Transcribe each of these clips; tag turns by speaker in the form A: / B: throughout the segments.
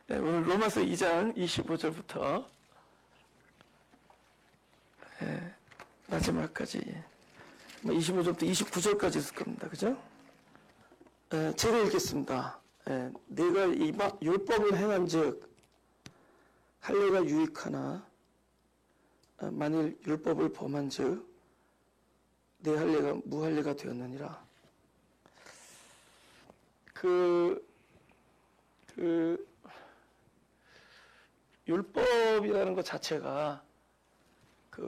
A: 네, 오늘 로마서 2장 25절부터 마지막까지 25절부터 29절까지 있을 겁니다. 그죠? 제가 읽겠습니다. 내가 이 율법을 행한 즉 할례가 유익하나 만일 율법을 범한 즉 내 할례가 무할례가 되었느니라. 율법이라는 것 자체가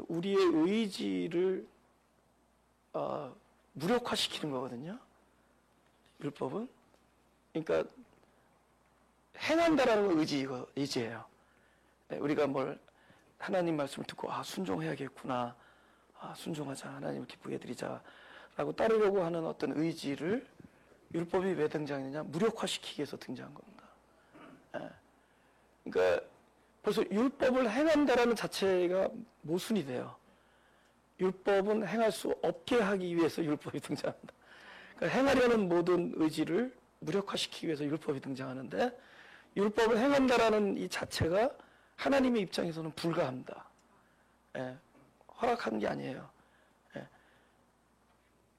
A: 우리의 의지를 무력화시키는 거거든요. 율법은. 그러니까 행한다라는 건 의지예요. 우리가 뭘 하나님 말씀을 듣고 순종해야겠구나. 순종하자. 하나님을 기쁘게 해드리자. 라고 따르려고 하는 어떤 의지를 율법이 왜 등장했느냐? 무력화시키기 위해서 등장한 겁니다. 그러니까 벌써 율법을 행한다라는 자체가 모순이 돼요. 율법은 행할 수 없게 하기 위해서 율법이 등장한다. 그러니까 행하려는 모든 의지를 무력화시키기 위해서 율법이 등장하는데 율법을 행한다라는 이 자체가 하나님의 입장에서는 불가합니다. 허락하는 게 아니에요.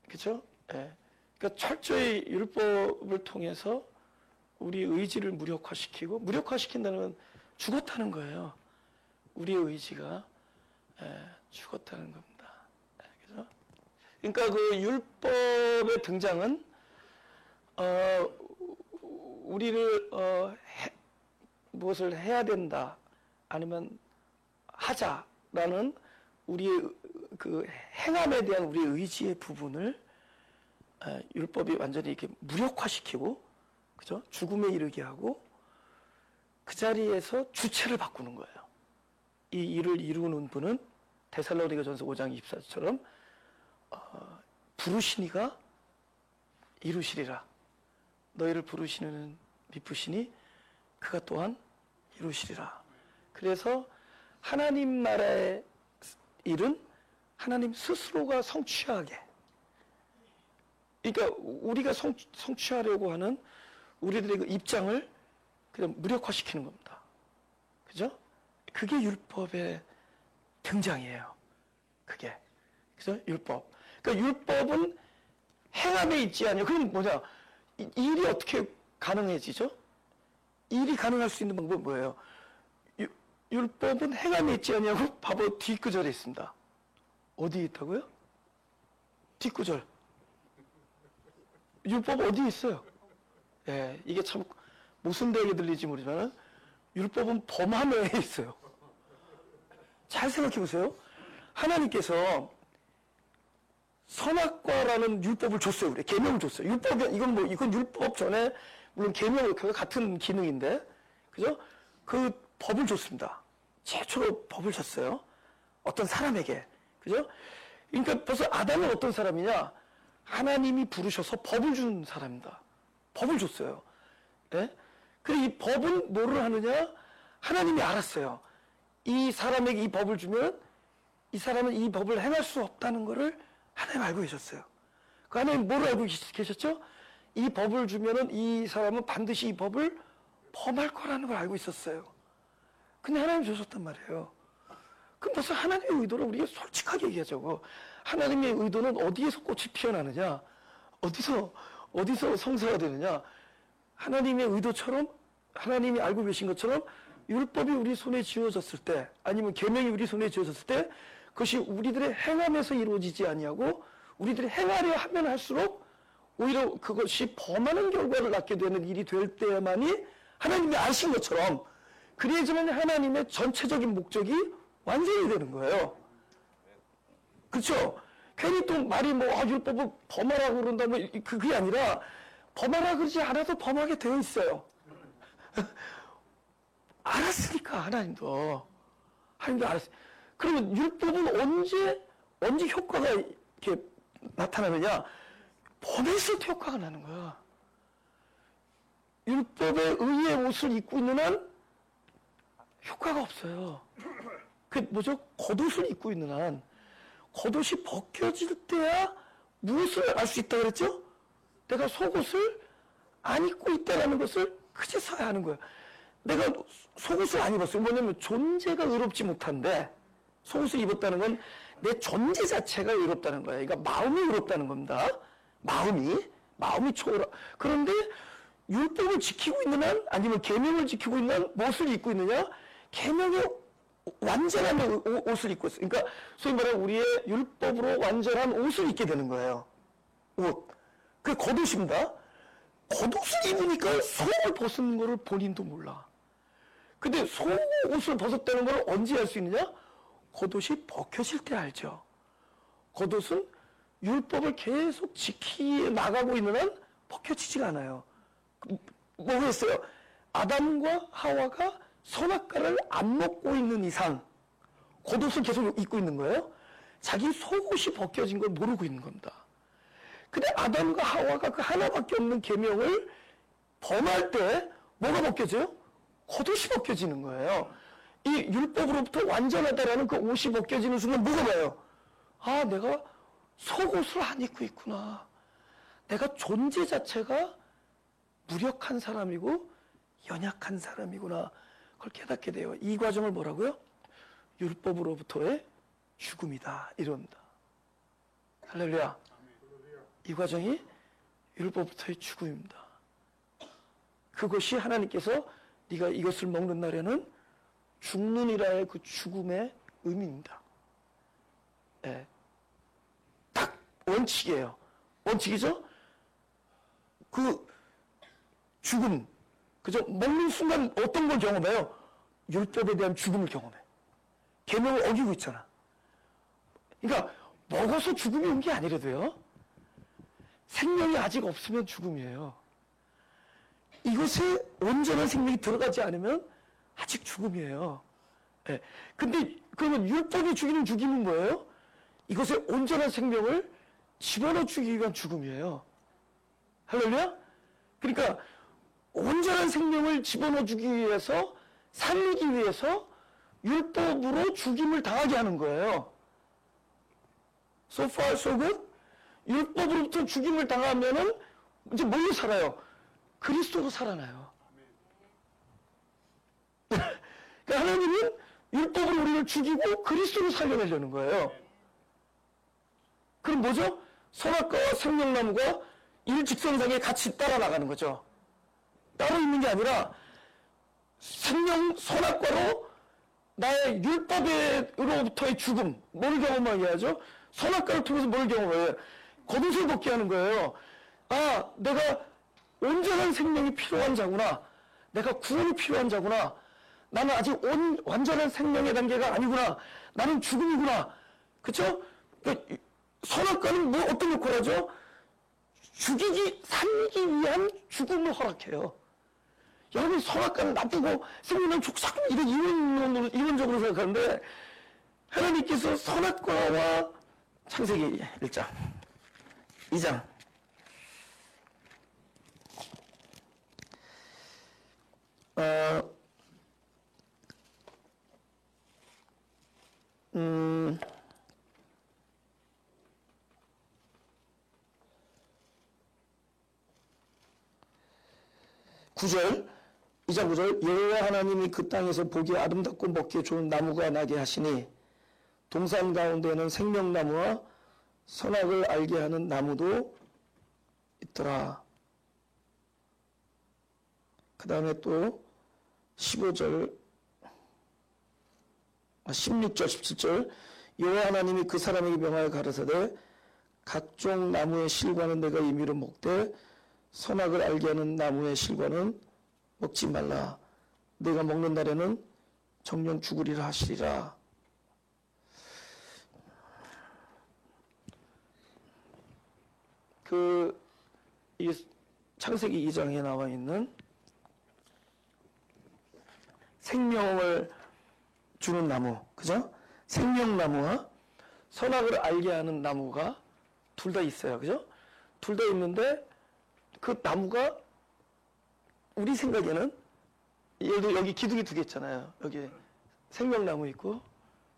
A: 그렇죠? 그러니까 철저히 율법을 통해서 우리 의지를 무력화시키고 무력화시킨다는 건 죽었다는 거예요. 우리의 의지가 죽었다는 겁니다. 그죠? 그러니까 그 율법의 등장은 우리를 무엇을 해야 된다 아니면 하자라는 우리의 그 행함에 대한 우리의 의지의 부분을 율법이 완전히 이렇게 무력화시키고, 그죠? 죽음에 이르게 하고 그 자리에서 주체를 바꾸는 거예요. 이 일을 이루는 분은 데살로니가전서 5장 24절처럼 부르시니가 이루시리라. 너희를 부르시는 미쁘시니 그가 또한 이루시리라. 그래서 하나님 나라의 일은 하나님 스스로가 성취하게, 그러니까 우리가 성취하려고 하는 우리들의 그 입장을 그냥 무력화시키는 겁니다. 그죠? 그게 율법의 등장이에요. 그게. 그죠? 율법. 그러니까 율법은 행함에 있지 않아요. 그럼 뭐냐? 일이 어떻게 가능해지죠? 일이 가능할 수 있는 방법은 뭐예요? 율법은 행함에 있지 않냐고 바로 뒷구절에 있습니다. 어디에 있다고요? 뒷구절. 율법 어디에 있어요? 이게 참 모순되게 들리지 모르지만 율법은 범함에 있어요. 잘 생각해 보세요. 하나님께서 선악과라는 율법을 줬어요. 우리 계명을 줬어요. 이건 율법 전에 물론 계명과 같은 기능인데, 그죠? 그 법을 줬습니다. 최초로 법을 줬어요. 어떤 사람에게, 그죠? 그러니까 벌써 아담은 어떤 사람이냐? 하나님이 부르셔서 법을 준 사람입니다. 법을 줬어요. 그리고 이 법은 뭐를 하느냐? 하나님이 알았어요. 이 사람에게 이 법을 주면 이 사람은 이 법을 행할 수 없다는 것을 하나님 알고 계셨어요. 그 하나님 뭐를 알고 계셨죠? 이 법을 주면은 이 사람은 반드시 이 법을 범할 거라는 걸 알고 있었어요. 근데 하나님 주셨단 말이에요. 그럼 벌써 하나님의 의도를 우리가 솔직하게 얘기하자고. 하나님의 의도는 어디에서 꽃이 피어나느냐? 어디서 성사가 되느냐? 하나님의 의도처럼, 하나님이 알고 계신 것처럼 율법이 우리 손에 쥐어졌을 때, 아니면 계명이 우리 손에 쥐어졌을 때 그것이 우리들의 행함에서 이루어지지 아니하고 우리들이 행하려 하면 할수록 오히려 그것이 범하는 결과를 낳게 되는 일이 될 때만이 하나님이 아신 것처럼, 그래야지만 하나님의 전체적인 목적이 완성이 되는 거예요. 그렇죠? 괜히 또 말이 율법을 범하라고 그런다 그게 아니라 범하라 그러지 않아도 범하게 되어 있어요. 알았으니까 하나님도 알았어요. 그러면 율법은 언제 효과가 이렇게 나타나느냐? 범했을 때 효과가 나는 거야. 율법에 의의 옷을 입고 있는 한 효과가 없어요. 그 뭐죠? 겉옷을 입고 있는 한, 겉옷이 벗겨질 때야 무엇을 알 수 있다 그랬죠? 내가 속옷을 안 입고 있다는 것을 그제서야 하는 거예요. 내가 속옷을 안 입었어요. 뭐냐면 존재가 의롭지 못한데 속옷을 입었다는 건 내 존재 자체가 의롭다는 거예요. 그러니까 마음이 의롭다는 겁니다. 마음이 초월하. 그런데 율법을 지키고 있는 한 아니면 계명을 지키고 있는 한 무엇을 입고 있느냐? 계명의 완전한 옷을 입고 있어요. 그러니까 소위 말하는 우리의 율법으로 완전한 옷을 입게 되는 거예요. 옷. 그게 겉옷입니다. 겉옷을 입으니까 속을 벗은 거를 본인도 몰라. 근데 속옷을 벗었다는 걸 언제 알 수 있느냐? 겉옷이 벗겨질 때 알죠. 겉옷은 율법을 계속 지키에 나가고 있는 한 벗겨지지가 않아요. 뭐겠어요? 아담과 하와가 선악과를 안 먹고 있는 이상 겉옷을 계속 입고 있는 거예요. 자기 속옷이 벗겨진 걸 모르고 있는 겁니다. 근데 아담과 하와가 그 하나밖에 없는 계명을 범할 때 뭐가 벗겨져요? 겉옷이 벗겨지는 거예요. 이 율법으로부터 완전하다라는 그 옷이 벗겨지는 순간 뭐가 봐요? 아, 내가 속옷을 안 입고 있구나. 내가 존재 자체가 무력한 사람이고 연약한 사람이구나. 그걸 깨닫게 돼요. 이 과정을 뭐라고요? 율법으로부터의 죽음이다. 이럽니다. 할렐루야. 이 과정이 율법부터의 죽음입니다. 그것이 하나님께서 네가 이것을 먹는 날에는 죽느니라의 그 죽음의 의미입니다. 예. 딱 원칙이에요. 원칙이죠? 그 죽음, 그죠? 먹는 순간 어떤 걸 경험해요? 율법에 대한 죽음을 경험해. 계명을 어기고 있잖아. 그러니까 먹어서 죽음이 온 게 아니라도요. 생명이 아직 없으면 죽음이에요. 이것에 온전한 생명이 들어가지 않으면 아직 죽음이에요. 예. 근데 그러면 율법이 죽이는 죽임은 뭐예요? 이것에 온전한 생명을 집어넣어 주기 위한 죽음이에요. 할렐루야? 그러니까 온전한 생명을 집어넣어 주기 위해서 살리기 위해서 율법으로 죽임을 당하게 하는 거예요. So far, so good? 율법으로부터 죽임을 당하면은 이제 뭘로 살아요? 그리스도로 살아나요. 그러니까 하나님은 율법으로 우리를 죽이고 그리스도로 살려내려는 거예요. 그럼 뭐죠? 선악과와 생명나무가 일직선상에 같이 따라 나가는 거죠. 따로 있는 게 아니라 선악과로 나의 율법으로부터의 죽음, 뭘 경험하게 하죠? 선악과를 통해서 뭘 경험해요? 겉옷을 벗게 하는 거예요. 아, 내가 온전한 생명이 필요한 자구나. 내가 구원이 필요한 자구나. 나는 아직 완전한 생명의 단계가 아니구나. 나는 죽음이구나. 그쵸? 그러니까 선악과는 뭐 어떤 역할을 하죠? 살리기 위한 죽음을 허락해요. 여러분, 선악과는 나쁘고 생명은 좋고 이런 이론적으로 생각하는데 하나님께서 선악과와 창세기 1장, 2장 (9절) 2장 9절 여호와 하나님이 그 땅에서 보기에 아름답고 먹기에 좋은 나무가 나게 하시니 동산 가운데에는 생명나무와 선악을 알게 하는 나무도 있더라. 그 다음에 또 16절 17절 여호와 하나님이 그 사람에게 명하여 가라사대 각종 나무의 실과는 내가 임의로 먹되 선악을 알게 하는 나무의 실과는 먹지 말라. 내가 먹는 날에는 정령 죽으리라 하시리라. 이 창세기 2장에 나와 있는 생명을 주는 나무, 그죠? 생명나무와 선악을 알게 하는 나무가 둘 다 있어요, 그죠? 둘 다 있는데 그 나무가 우리 생각에는 예를 들어 여기 기둥이 두 개 있잖아요. 여기 생명나무 있고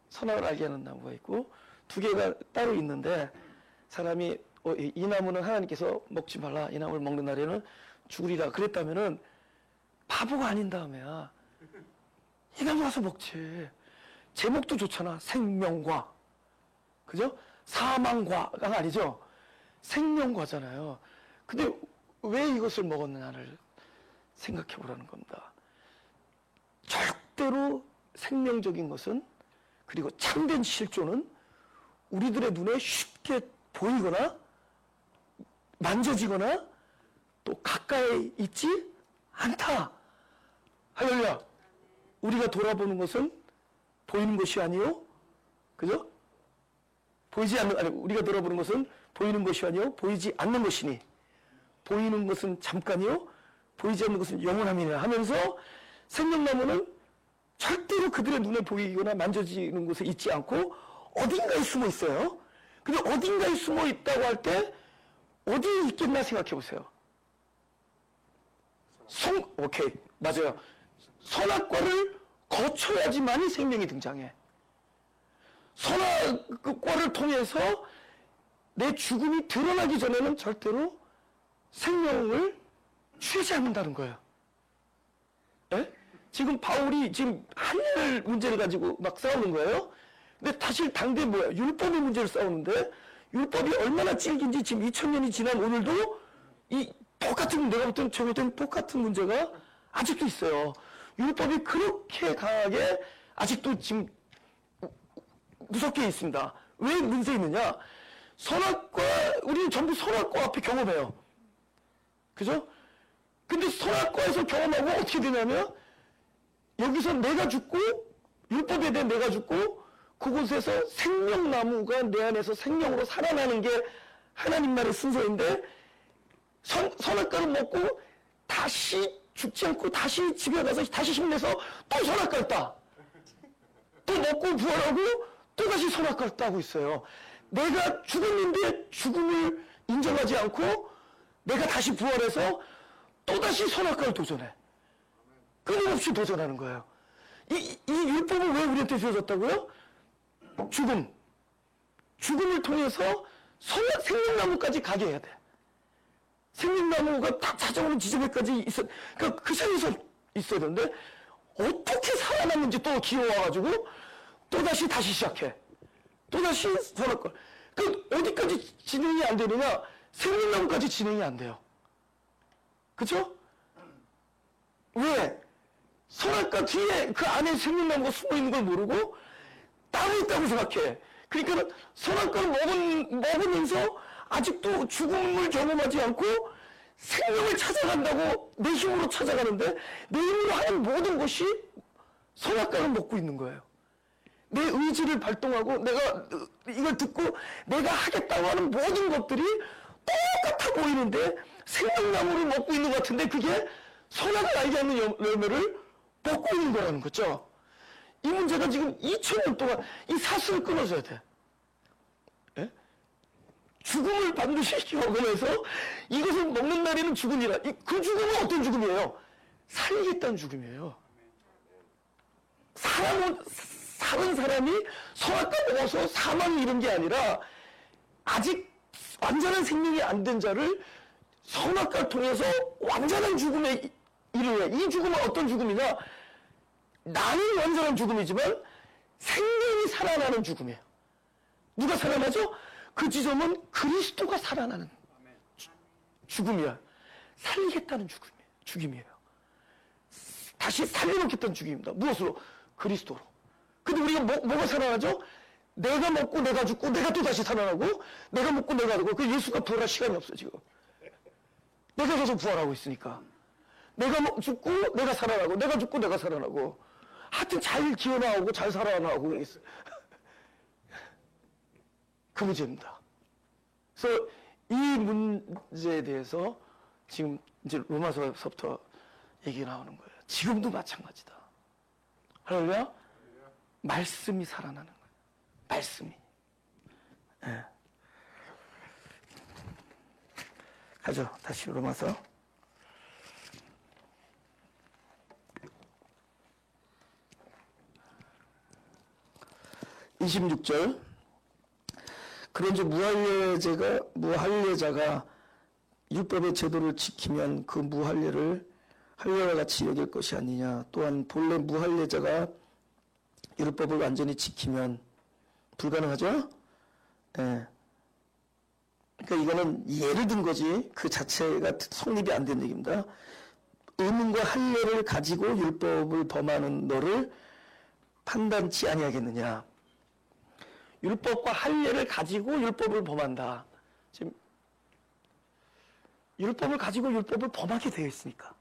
A: 선악을 알게 하는 나무가 있고 두 개가 따로 있는데 사람이 이 나무는 하나님께서 먹지 말라. 이 나무를 먹는 날에는 죽으리라. 그랬다면은 바보가 아닌 다음에야 이날 와서 먹지. 제목도 좋잖아. 생명과. 그죠? 사망과가 아니죠. 생명과잖아요. 근데 왜 이것을 먹었느냐를 생각해 보라는 겁니다. 절대로 생명적인 것은, 그리고 참된 실존은 우리들의 눈에 쉽게 보이거나 만져지거나 또 가까이 있지 않다. 할렐루야. 우리가 돌아보는 것은 보이는 것이 아니요, 그죠? 보이지 않는, 아니, 우리가 돌아보는 것은 보이는 것이 아니요 보이지 않는 것이니, 보이는 것은 잠깐이요 보이지 않는 것은 영원함이라 하면서, 생명나무는 절대로 그들의 눈에 보이거나 만져지는 곳에 있지 않고 어딘가에 숨어 있어요. 근데 어딘가에 숨어 있다고 할 때 어디에 있겠나 생각해 보세요. 오케이, 맞아요. 선악과를 거쳐야지만이 생명이 등장해. 선악과를 통해서 내 죽음이 드러나기 전에는 절대로 생명을 취하지 않는다는 거예요. 예? 지금 바울이 지금 한일 문제를 가지고 막 싸우는 거예요. 근데 사실 당대 뭐야? 율법의 문제를 싸우는데, 율법이 얼마나 질긴지 지금 2000년이 지난 오늘도 이 똑같은, 내가 볼 때는 제가 볼 때는 똑같은 문제가 아직도 있어요. 율법이 그렇게 강하게 아직도 지금 무섭게 있습니다. 왜 문제 있느냐? 선악과, 우리는 전부 선악과 앞에 경험해요. 그죠? 근데 선악과에서 경험하고 어떻게 되냐면, 여기서 내가 죽고, 율법에 대해 내가 죽고, 그곳에서 생명나무가 내 안에서 생명으로 살아나는 게 하나님만의 순서인데, 선악과를 먹고 다시 죽지 않고 다시 집에 가서 다시 힘내서 또 선악과를 따. 또 먹고 부활하고 또 다시 선악과를 따고 있어요. 내가 죽었는데 죽음을 인정하지 않고 내가 다시 부활해서 또 다시 선악과를 도전해. 끊임없이 도전하는 거예요. 이 율법은 왜 우리한테 주어졌다고요? 죽음을 통해서 생명나무까지 가게 해야 돼. 생명나무가 딱 찾아오는 지점에까지 그러니까 그 자리에서 있어야 되는데, 어떻게 살아남는지 또 기어와가지고 다시 시작해. 또다시 선악과. 그 어디까지 진행이 안 되느냐? 생명나무까지 진행이 안 돼요. 그쵸? 왜? 선악과 뒤에 그 안에 생명나무가 숨어 있는 걸 모르고 따로 있다고 생각해. 그러니까 선악과를 먹으면서 아직도 죽음을 경험하지 않고 생명을 찾아간다고 내 힘으로 찾아가는데, 내 힘으로 하는 모든 것이 선악과를 먹고 있는 거예요. 내 의지를 발동하고 내가 이걸 듣고 내가 하겠다고 하는 모든 것들이 똑같아 보이는데 생명나무를 먹고 있는 것 같은데, 그게 선악을 알게 하는 열매를 먹고 있는 거라는 거죠. 이 문제가 지금 2000년 동안 이 사슬을 끊어줘야 돼. 예? 죽음을 반드시 경험해서 이것을 먹는 날에는 죽음이라. 그 죽음은 어떤 죽음이에요? 살리겠다는 죽음이에요. 사는 사람이 선악과 먹어서 사망이 이런 게 아니라, 아직 완전한 생명이 안 된 자를 선악과를 통해서 완전한 죽음에 이르게. 이 죽음은 어떤 죽음이냐? 나는 완전한 죽음이지만 생명이 살아나는 죽음이에요. 누가 살아나죠? 그 지점은 그리스도가 살아나는 죽음이야. 살리겠다는 죽음이에요. 다시 살려놓겠다는 죽음입니다. 무엇으로? 그리스도로. 근데 우리가 뭐가 살아나죠? 내가 먹고 내가 죽고 내가 또 다시 살아나고, 내가 먹고 내가 죽고. 그 예수가 부활할 시간이 없어 지금. 내가 계속 부활하고 있으니까. 내가 죽고 내가 살아나고, 내가 죽고 내가 살아나고. 하여튼 잘 기어나오고 잘 살아나오고 있어. 그 문제입니다. 그래서 이 문제에 대해서 지금 이제 로마서부터 얘기가 나오는 거예요. 지금도 마찬가지다. 할렐루야? 말씀이 살아나는 거예요. 말씀이. 네. 가죠. 다시 로마서. 26절. 그런즉 무할례자가 율법의 제도를 지키면 그 무할례를 할례와 같이 여길 것이 아니냐. 또한 본래 무할례자가 율법을 완전히 지키면 불가능하죠? 예. 그러니까 이거는 예를 든 거지 그 자체가 성립이 안 된 얘기입니다. 의문과 할례를 가지고 율법을 범하는 너를 판단치 아니하겠느냐. 율법과 할례를 가지고 율법을 범한다. 지금 율법을 가지고 율법을 범하게 되어 있으니까.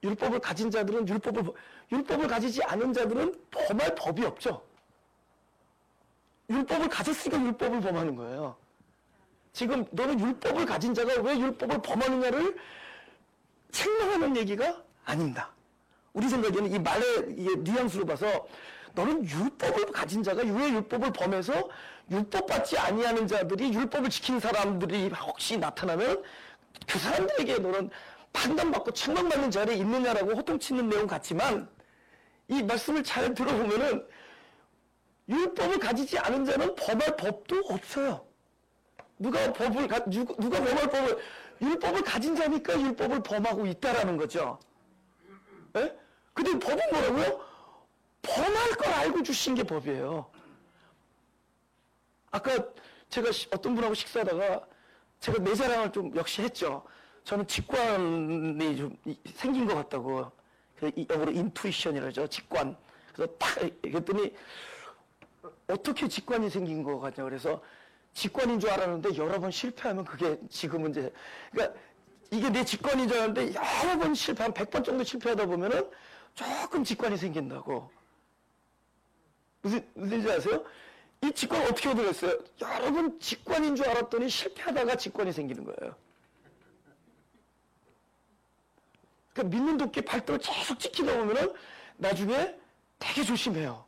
A: 율법을 가진 자들은 율법을 가지지 않은 자들은 범할 법이 없죠. 율법을 가졌으니까 율법을 범하는 거예요. 지금 너는 율법을 가진 자가 왜 율법을 범하느냐를 책망하는 얘기가 아닙니다. 우리 생각에는 이 말의 뉘앙스로 봐서 너는 율법을 가진 자가 왜 율법을 범해서 율법받지 아니하는 자들이 율법을 지키는 사람들이 혹시 나타나면 그 사람들에게 너는 판단받고 책망받는 자리에 있느냐라고 호통치는 내용 같지만 이 말씀을 잘 들어보면은 율법을 가지지 않은 자는 범할 법도 없어요. 누가 범할 법을 율법을 가진 자니까 율법을 범하고 있다라는 거죠. 예? 근데 법은 뭐라고요? 범할 걸 알고 주신 게 법이에요. 아까 제가 어떤 분하고 식사하다가 제가 내 자랑을 좀 역시 했죠. 저는 직관이 좀 생긴 것 같다고. 영어로 인투이션이라죠. 직관. 그래서 딱 얘기했더니 어떻게 직관이 생긴 것 같냐. 그래서 직관인 줄 알았는데 여러 번 실패하면 그게 지금은 이제 그러니까 이게 내 직관인 줄 알았는데 여러 번 실패하면 100번 정도 실패하다 보면은 조금 직관이 생긴다고. 무슨지 아세요? 이 직관 어떻게 얻어냈어요? 여러 번 직관인 줄 알았더니 실패하다가 직관이 생기는 거예요. 그러니까 믿는 도끼 발등을 계속 찍히다 보면은 나중에 되게 조심해요.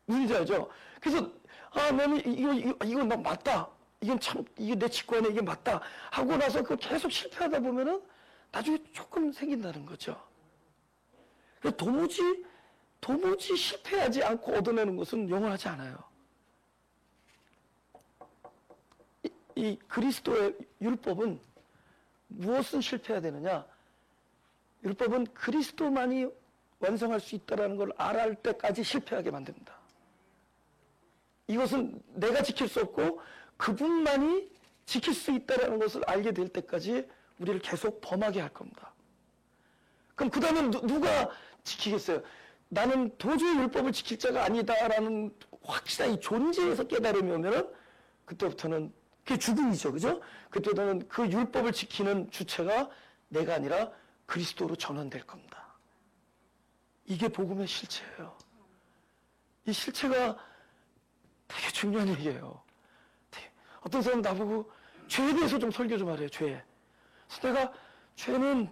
A: 무슨지 알죠? 그래서 나는 이거 맞다. 이건 참 이게 내 직관에 이게 맞다 하고 나서 그 계속 실패하다 보면은 나중에 조금 생긴다는 거죠. 도무지 실패하지 않고 얻어내는 것은 영원하지 않아요. 이 그리스도의 율법은 무엇은 실패해야 되느냐? 율법은 그리스도만이 완성할 수 있다는 걸 알할 때까지 실패하게 만듭니다. 이것은 내가 지킬 수 없고 그분만이 지킬 수 있다는 것을 알게 될 때까지 우리를 계속 범하게 할 겁니다. 그럼 그 다음에 누가 지키겠어요? 나는 도저히 율법을 지킬 자가 아니다라는 확실한 이 존재에서 깨달음이 오면은 그때부터는 그게 죽음이죠. 그죠? 그때부터는 그 율법을 지키는 주체가 내가 아니라 그리스도로 전환될 겁니다. 이게 복음의 실체예요. 이 실체가 되게 중요한 얘기예요. 어떤 사람 나보고 죄에 대해서 좀 설교 좀 하래요. 죄. 그래서 내가 죄는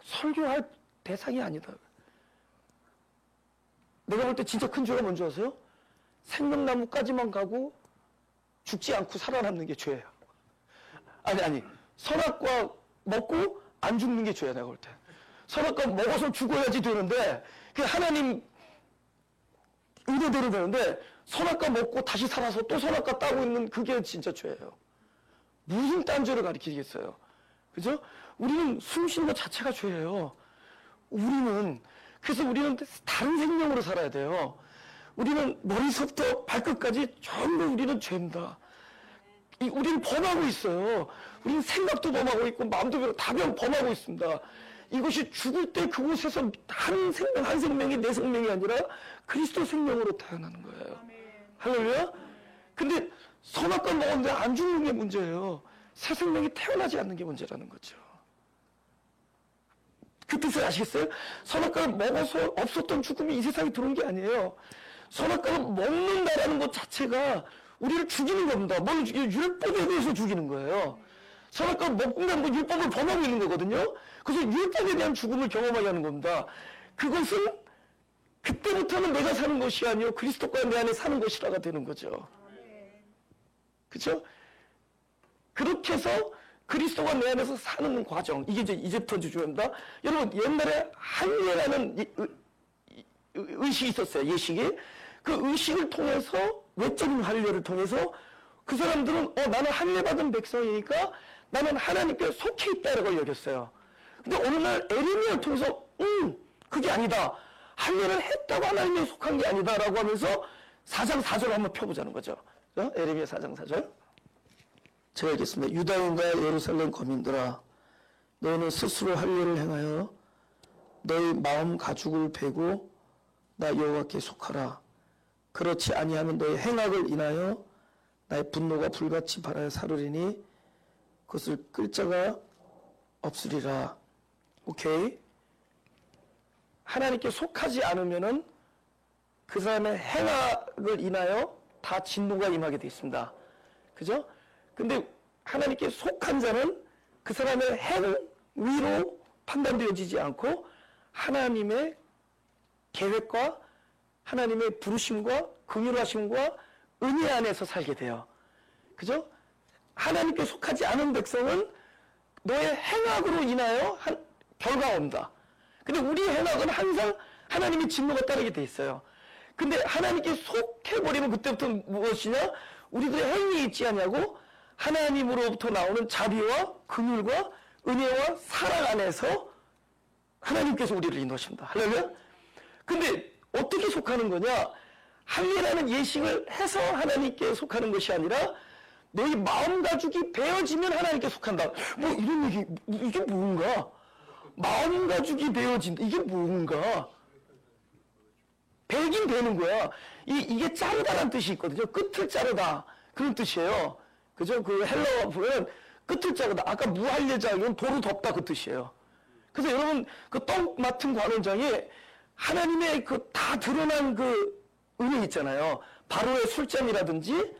A: 설교할 대상이 아니다. 내가 볼 때 진짜 큰 죄가 뭔지 아세요? 생명나무까지만 가고 죽지 않고 살아남는 게 죄예요. 아니 선악과 먹고 안 죽는 게 죄야. 내가 볼 때 선악과 먹어서 죽어야지 되는데 그 하나님 의도대로 되는데 선악과 먹고 다시 살아서 또 선악과 따고 있는 그게 진짜 죄예요. 무슨 딴 죄를 가리키겠어요? 그죠? 우리는 숨 쉬는 것 자체가 죄예요. 그래서 우리는 다른 생명으로 살아야 돼요. 우리는 머리서부터 발끝까지 전부 우리는 죄입니다. 우리는 범하고 있어요. 우리는 생각도 범하고 있고 마음도 다 범하고 있습니다. 이것이 죽을 때 그곳에서 한 생명이 내 생명이 아니라 그리스도 생명으로 태어나는 거예요. 할렐루야? 근데 선악과 먹었는데 안 죽는 게 문제예요. 새 생명이 태어나지 않는 게 문제라는 거죠. 그 뜻을 아시겠어요? 선악과를 먹어서 없었던 죽음이 이 세상에 들어온 게 아니에요. 선악과를 먹는다라는 것 자체가 우리를 죽이는 겁니다. 뭘 죽여요? 율법에 대해서 죽이는 거예요. 선악과를 먹는다는 건 율법을 범하고 있는 거거든요. 그래서 율법에 대한 죽음을 경험하게 하는 겁니다. 그것은 그때부터는 내가 사는 것이 아니요 그리스도가 내 안에 사는 것이라가 되는 거죠. 그렇죠? 그렇게 해서 그리스도가 내 안에서 사는 과정, 이게 이제부터 중요합니다. 여러분 옛날에 할례라는 의식이 있었어요. 예식이. 그 의식을 통해서 외적인 할례를 통해서 그 사람들은 나는 할례 받은 백성이니까 나는 하나님께 속해 있다라고 여겼어요. 근데 어느 날 에레미야를 통해서 그게 아니다. 할례를 했다고 하나님에 속한 게 아니다라고 하면서 4장 4절을 한번 펴보자는 거죠. 에레미야 4장 4절. 제가 읽겠습니다. 유다인과 예루살렘 거민들아, 너희는 스스로 할례를 행하여 너희 마음 가죽을 베고 나 여호와께 속하라. 그렇지 아니하면 너희 행악을 인하여 나의 분노가 불같이 발하여 사르리니 그것을 끌 자가 없으리라. 오케이. 하나님께 속하지 않으면은 그 사람의 행악을 인하여 다 진노가 임하게 되어 있습니다. 그죠? 근데 하나님께 속한 자는 그 사람의 행위로 판단되어지지 않고 하나님의 계획과 하나님의 부르심과 긍휼하심과 은혜 안에서 살게 돼요. 그죠? 하나님께 속하지 않은 백성은 너의 행악으로 인하여 결과가 온다. 근데 우리 행악은 항상 하나님의 진노가 따르게 돼 있어요. 근데 하나님께 속해버리면 그때부터 무엇이냐? 우리들의 행위에 있지 않냐고 하나님으로부터 나오는 자비와 긍휼과 은혜와 사랑 안에서 하나님께서 우리를 인도하신다. 할렐루야? 근데 어떻게 속하는 거냐? 할례라는 예식을 해서 하나님께 속하는 것이 아니라 너희 마음 가죽이 베어지면 하나님께 속한다. 뭐 이런 얘기, 이게 뭔가? 마음 가죽이 베어진다. 이게 뭔가? 베긴 베는 거야. 이게 자르다라는 뜻이 있거든요. 끝을 자르다. 그런 뜻이에요. 그죠? 그 헬라어 보면 끝을 자르다. 아까 무할례자, 이건 도로 덮다 그 뜻이에요. 그래서 여러분, 그 떡 맡은 관원장이 하나님의 그 다 드러난 그 은혜 있잖아요. 바로의 술잔이라든지,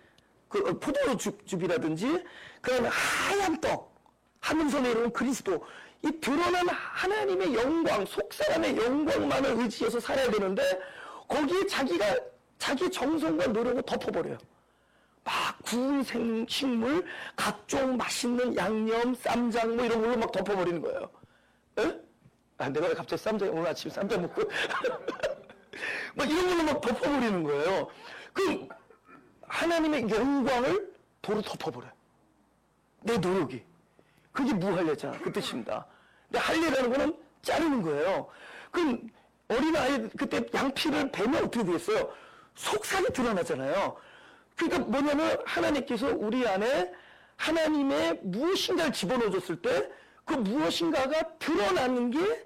A: 그 포도즙이라든지, 그 다음에 하얀 떡, 하늘에서 내려온 그리스도, 이 드러난 하나님의 영광, 속사람의 영광만을 의지해서 살아야 되는데, 거기에 자기 정성과 노력을 덮어버려요. 막 구운 식물, 각종 맛있는 양념, 쌈장 뭐 이런 걸로 막 덮어버리는 거예요. 에? 아, 내가 갑자기 쌈장, 오늘 아침 쌈장 먹고 막 이런 걸로 막 덮어버리는 거예요. 그 하나님의 영광을 도로 덮어버려요. 내 노력이. 그게 무할례잖아. 그 뜻입니다. 근데 할례라는 거는 자르는 거예요. 그럼 어린아이 그때 양피를 베면 어떻게 되겠어요? 속살이 드러나잖아요. 그러니까 뭐냐면 하나님께서 우리 안에 하나님의 무엇인가를 집어넣어줬을 때 그 무엇인가가 드러나는 게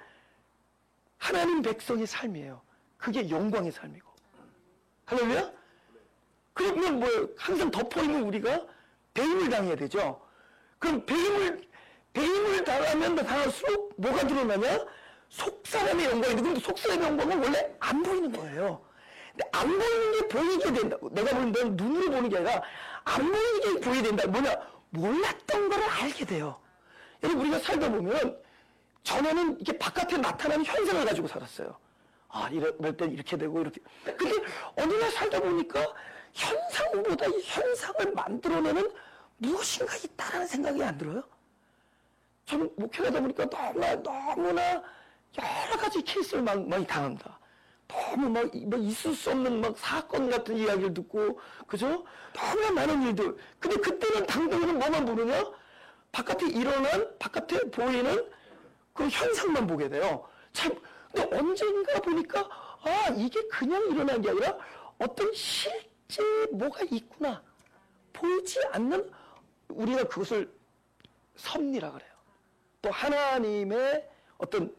A: 하나님 백성의 삶이에요. 그게 영광의 삶이고. 할렐루야? 그러면 뭐예요? 항상 덮어있는 우리가 배임을 당해야 되죠. 그럼 배임을 당하면 당할수록 뭐가 드러나냐? 속사람의 영광인데, 근데 속사람의 영광은 원래 안 보이는 거예요. 근데 안 보이는 게 보이게 된다고. 내가 보는 건 눈으로 보는 게 아니라 안 보이는 게 보이게 된다. 뭐냐? 몰랐던 거를 알게 돼요. 여러분, 우리가 살다 보면 전에는 이게 바깥에 나타나는 현상을 가지고 살았어요. 아, 이럴 땐 이렇게 되고 이렇게. 근데 어느 날 살다 보니까 현상보다 이 현상을 만들어내는 무엇인가 있다라는 생각이 안 들어요? 저는 목회하다 보니까 너무나 여러 가지 케이스를 많이 당합니다. 너무 막 있을 수 없는 막 사건 같은 이야기를 듣고, 그죠? 너무나 많은 일들. 근데 그때는 당장에는 뭐만 보느냐? 바깥에 보이는 그 현상만 보게 돼요. 참, 근데 언젠가 보니까, 아, 이게 그냥 일어난 게 아니라 어떤 실제 뭐가 있구나. 보이지 않는, 우리가 그것을 섭리라 그래요. 또 하나님의 어떤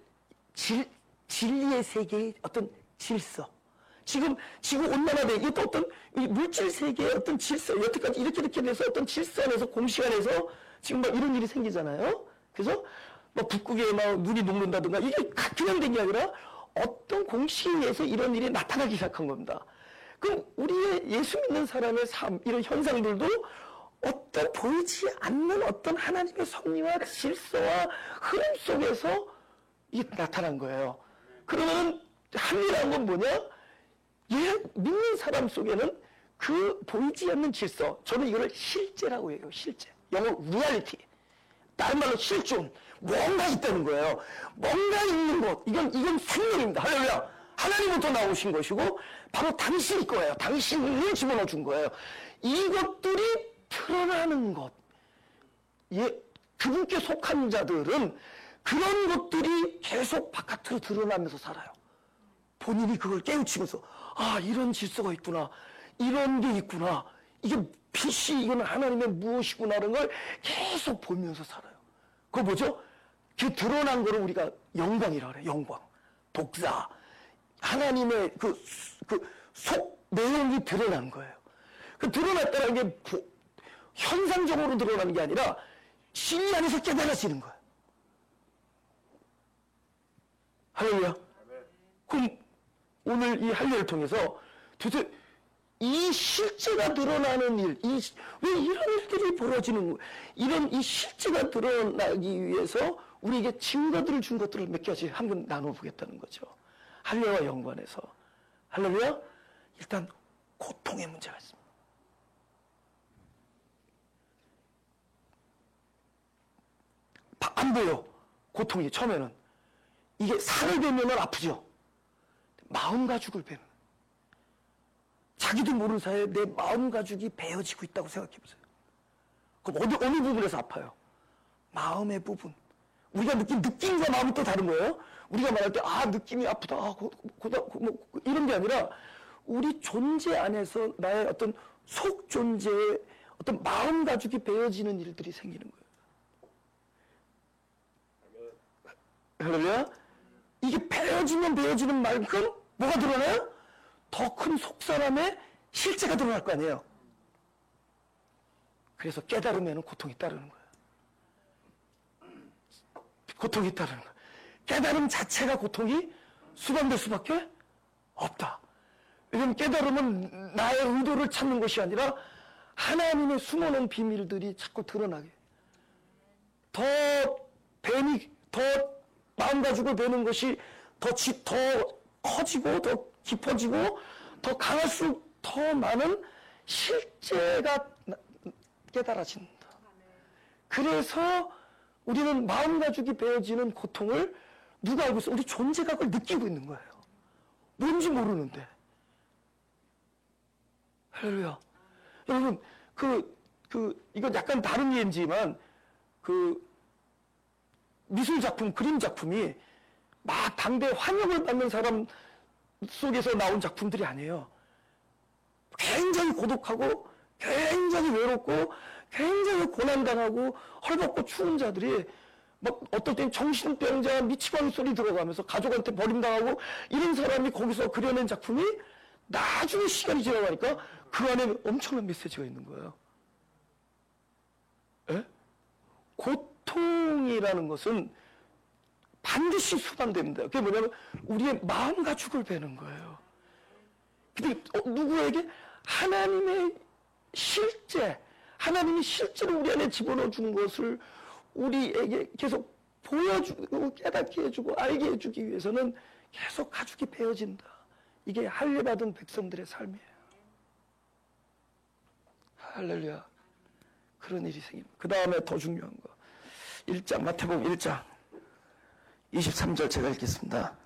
A: 진리의 세계의 어떤 질서. 지금 지구 온난화돼 이것도 어떤 물질 세계의 어떤 질서. 여태까지 이렇게 돼서 어떤 질서 안에서 공식 안에서 지금 막 이런 일이 생기잖아요. 그래서 막 북극에 막 눈이 녹는다든가 이게 그냥 된 게 아니라 어떤 공식에 의해서 이런 일이 나타나기 시작한 겁니다. 그럼 우리의 예수 믿는 사람의 삶 이런 현상들도 어떤 보이지 않는 어떤 하나님의 섭리와 질서와 흐름 속에서 이게 나타난 거예요. 그러면 할례라는 건 뭐냐? 믿는 사람 속에는 그 보이지 않는 질서, 저는 이거를 실제라고 얘기해요. 실제. 영어 리얼리티. 다른 말로 실존. 뭔가 있다는 거예요. 뭔가 있는 것. 이건 생명입니다. 할렐루야. 하나님부터 나오신 것이고 바로 당신이 거예요. 당신을 집어넣어 준 거예요. 이것들이 드러나는 것. 그분께 속한 자들은 그런 것들이 계속 바깥으로 드러나면서 살아요. 본인이 그걸 깨우치면서 아, 이런 질서가 있구나, 이런 게 있구나, 이게 빛이 이건 하나님의 무엇이구나라는 걸 계속 보면서 살아요. 그거 뭐죠? 그 드러난 거를 우리가 영광이라고 그래요. 영광, 복사, 하나님의 그 속 내용이 드러난 거예요. 그 드러났다는 게 현상적으로 드러나는 게 아니라 진리 안에서 깨달아지는 거예요. 할렐루야. 그럼 오늘 이 할례를 통해서 도대체 이 실제가 드러나는 일, 왜 이런 일들이 벌어지는, 이런 이 실제가 드러나기 위해서 우리에게 증거들을 준 것들을 몇 가지 한번 나눠보겠다는 거죠. 할례와 연관해서. 할렐루야? 일단 고통의 문제가 있습니다. 안 보여, 고통이 처음에는. 이게 살을 베면 아프죠. 마음 가죽을 베는, 자기도 모르는 사이에 내 마음 가죽이 베어지고 있다고 생각해 보세요. 그럼 어느 부분에서 아파요? 마음의 부분. 우리가 느낀 느낌과 마음이 또 다른 거예요. 우리가 말할 때 아, 느낌이 아프다, 이런 게 아니라 우리 존재 안에서 나의 어떤 속 존재의 어떤 마음 가죽이 베어지는 일들이 생기는 거예요. 할렐루야. 이게 베어지면 베어지는 만큼 뭐가 드러나요? 더 큰 속사람의 실제가 드러날 거 아니에요. 그래서 깨달으면 고통이 따르는 거예요. 고통이 따르는 거예요. 깨달음 자체가 고통이 수반될 수밖에 없다. 왜냐하면 깨달음은 나의 의도를 찾는 것이 아니라 하나님의 숨어놓은 비밀들이 자꾸 드러나게, 더 마음 가지고 베는 것이 더 커지고 더 깊어지고 더 강할수록 더 많은 실제가 깨달아진다. 그래서 우리는 마음 가죽이 베어지는 고통을 누가 알고 있어? 우리 존재가 그걸 느끼고 있는 거예요. 뭔지 모르는데. 할렐루야. 여러분, 이건 약간 다른 예인지만, 미술 작품, 그림 작품이 막 당대 환영을 받는 사람 속에서 나온 작품들이 아니에요. 굉장히 고독하고, 굉장히 외롭고, 굉장히 고난당하고, 헐벗고 추운 자들이 막 어떨 땐 정신병자 미치광이 소리 들어가면서 가족한테 버림당하고 이런 사람이 거기서 그려낸 작품이 나중에 시간이 지나가니까 그 안에 엄청난 메시지가 있는 거예요. 에? 고통이라는 것은 반드시 수반됩니다. 그게 뭐냐면 우리의 마음 가죽을 베는 거예요. 근데 누구에게? 하나님의 실제, 하나님이 실제로 우리 안에 집어넣어 준 것을 우리에게 계속 보여주고 깨닫게 해주고 알게 해주기 위해서는 계속 가죽이 베어진다. 이게 할례받은 백성들의 삶이에요. 할렐루야. 그런 일이 생깁니다. 그 다음에 더 중요한 거. 1장, 마태복음 1장 23절 제가 읽겠습니다.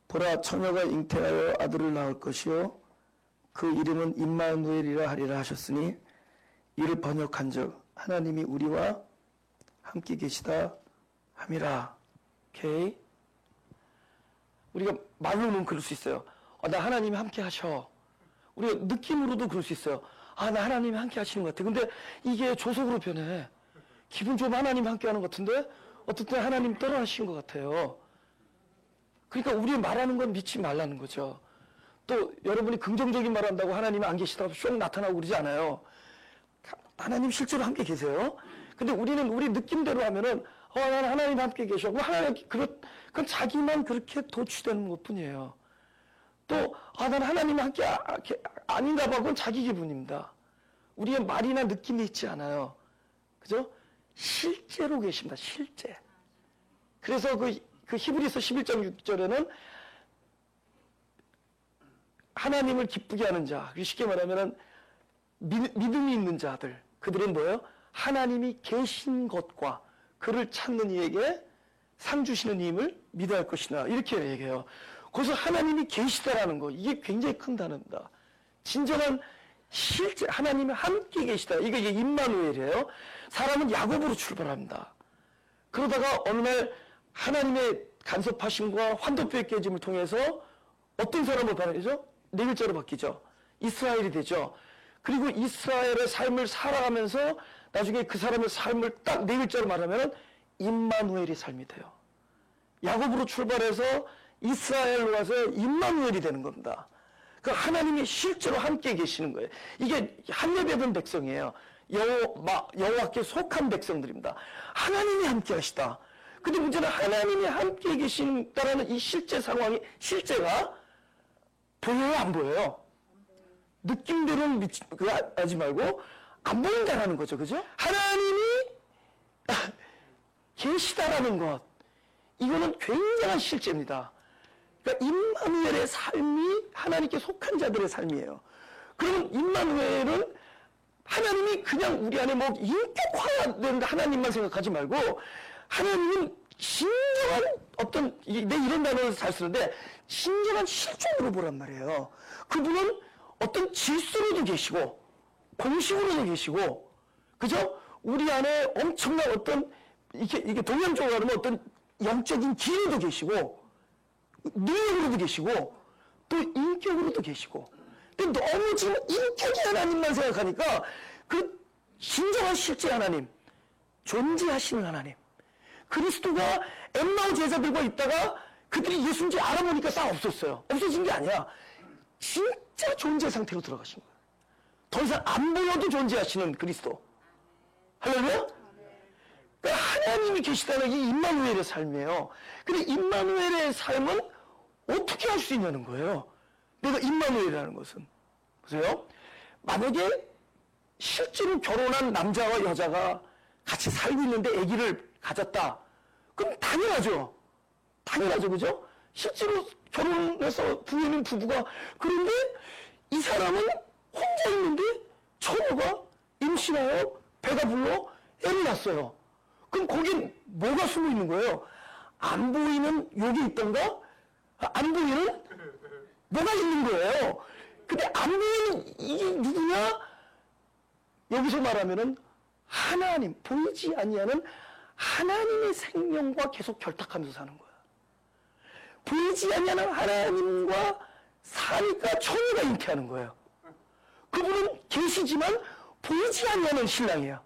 A: 보라, 처녀가 잉태하여 아들을 낳을 것이요 그 이름은 임마누엘이라 하리라 하셨으니 이를 번역한즉 하나님이 우리와 함께 계시다 함이라. 오케이? 우리가 말로는 그럴 수 있어요. 나 하나님이 함께 하셔. 우리가 느낌으로도 그럴 수 있어요. 나 하나님이 함께 하시는 것 같아. 근데 이게 조속으로 변해. 기분 좀 하나님 함께 하는 것 같은데 어떨 때 하나님 떠나시는 것 같아요. 그러니까 우리 말하는 건 믿지 말라는 거죠. 또 여러분이 긍정적인 말 한다고 하나님이 안 계시다고 쇽 나타나고 그러지 않아요. 하나님 실제로 함께 계세요. 근데 우리는 우리 느낌대로 하면은 나는 하나님 함께 계셔. 그건 자기만 그렇게 도취되는 것 뿐이에요. 또 나는 하나님 함께 아닌가 봐. 그건 자기 기분입니다. 우리의 말이나 느낌이 있지 않아요. 그죠? 실제로 계십니다. 실제. 그래서 그 히브리서 11장 6절에는 하나님을 기쁘게 하는 자, 쉽게 말하면 믿음이 있는 자들, 그들은 뭐예요? 하나님이 계신 것과 그를 찾는 이에게 상 주시는 힘을 믿어야 할 것이나 이렇게 얘기해요. 거기서 하나님이 계시다라는 거, 이게 굉장히 큰 단어입니다. 진정한 실제 하나님이 함께 계시다. 이게 임마누엘이에요. 사람은 야곱으로 출발합니다. 그러다가 어느 날 하나님의 간섭하심과 환도뼈의 깨짐을 통해서 어떤 사람으로 변하죠? 네 글자로 바뀌죠. 이스라엘이 되죠. 그리고 이스라엘의 삶을 살아가면서 나중에 그 사람의 삶을 딱 네 글자로 말하면 임마누엘의 삶이 돼요. 야곱으로 출발해서 이스라엘로 가서 임마누엘이 되는 겁니다. 그 하나님이 실제로 함께 계시는 거예요. 이게 한예배던 백성이에요. 여호와께 속한 백성들입니다. 하나님이 함께 하시다. 근데 문제는 하나님이 함께 계신다라는 이 실제 상황이, 실제가 보여요, 안 보여요? 느낌대로는 하지 말고 안 보인다라는 거죠. 그죠? 하나님이 계시다라는 것, 이거는 굉장한 실제입니다. 그러니까 임마누엘의 삶이 하나님께 속한 자들의 삶이에요. 그러면 임마누엘은 하나님이 그냥 우리 안에 뭐 인격화된 하나님만 생각하지 말고, 하나님은 진정한 어떤, 내 이런 단어를 잘 쓰는데 진정한 실존으로 보란 말이에요. 그분은 어떤 질서로도 계시고 공식으로도 계시고, 그죠? 우리 안에 엄청난 어떤 이게 동양적으로 하면 어떤 영적인 기능도 계시고 능력으로도 계시고 또 인격으로도 계시고. 근데 너무 지금 인격이 하나님만 생각하니까 그 진정한 실제 하나님, 존재하시는 하나님, 그리스도가 엠마오 제자들과 있다가 그들이 예수인지 알아보니까 다 없었어요. 없어진 게 아니야. 진짜 존재 상태로 들어가신 거예요. 더 이상 안 보여도 존재하시는 그리스도. 할렐루야? 그러니까 하나님이 계시다는 이 임마누엘의 삶이에요. 근데 임마누엘의 삶은 어떻게 할 수 있냐는 거예요. 내가 임마누엘이라는 것은. 보세요. 만약에 실제로 결혼한 남자와 여자가 같이 살고 있는데 아기를 가졌다. 그럼 당연하죠. 당연하죠. 그죠? 실제로 결혼해서 부인인 부부가, 그런데 이 사람은 혼자 있는데 처녀가 임신하여 배가 불러 애를 낳았어요. 그럼 거긴 뭐가 숨어 있는 거예요? 안 보이는 욕이 있던가? 안 보이는 뭐가 있는 거예요. 근데 안 보이는 이게 누구냐? 여기서 말하면은 하나님, 보이지 아니하는 하나님의 생명과 계속 결탁하면서 사는 거야. 보이지 아니하는 하나님과 사니까 처녀가 잉태하는 거예요. 그분은 계시지만 보이지 아니하는 신랑이야.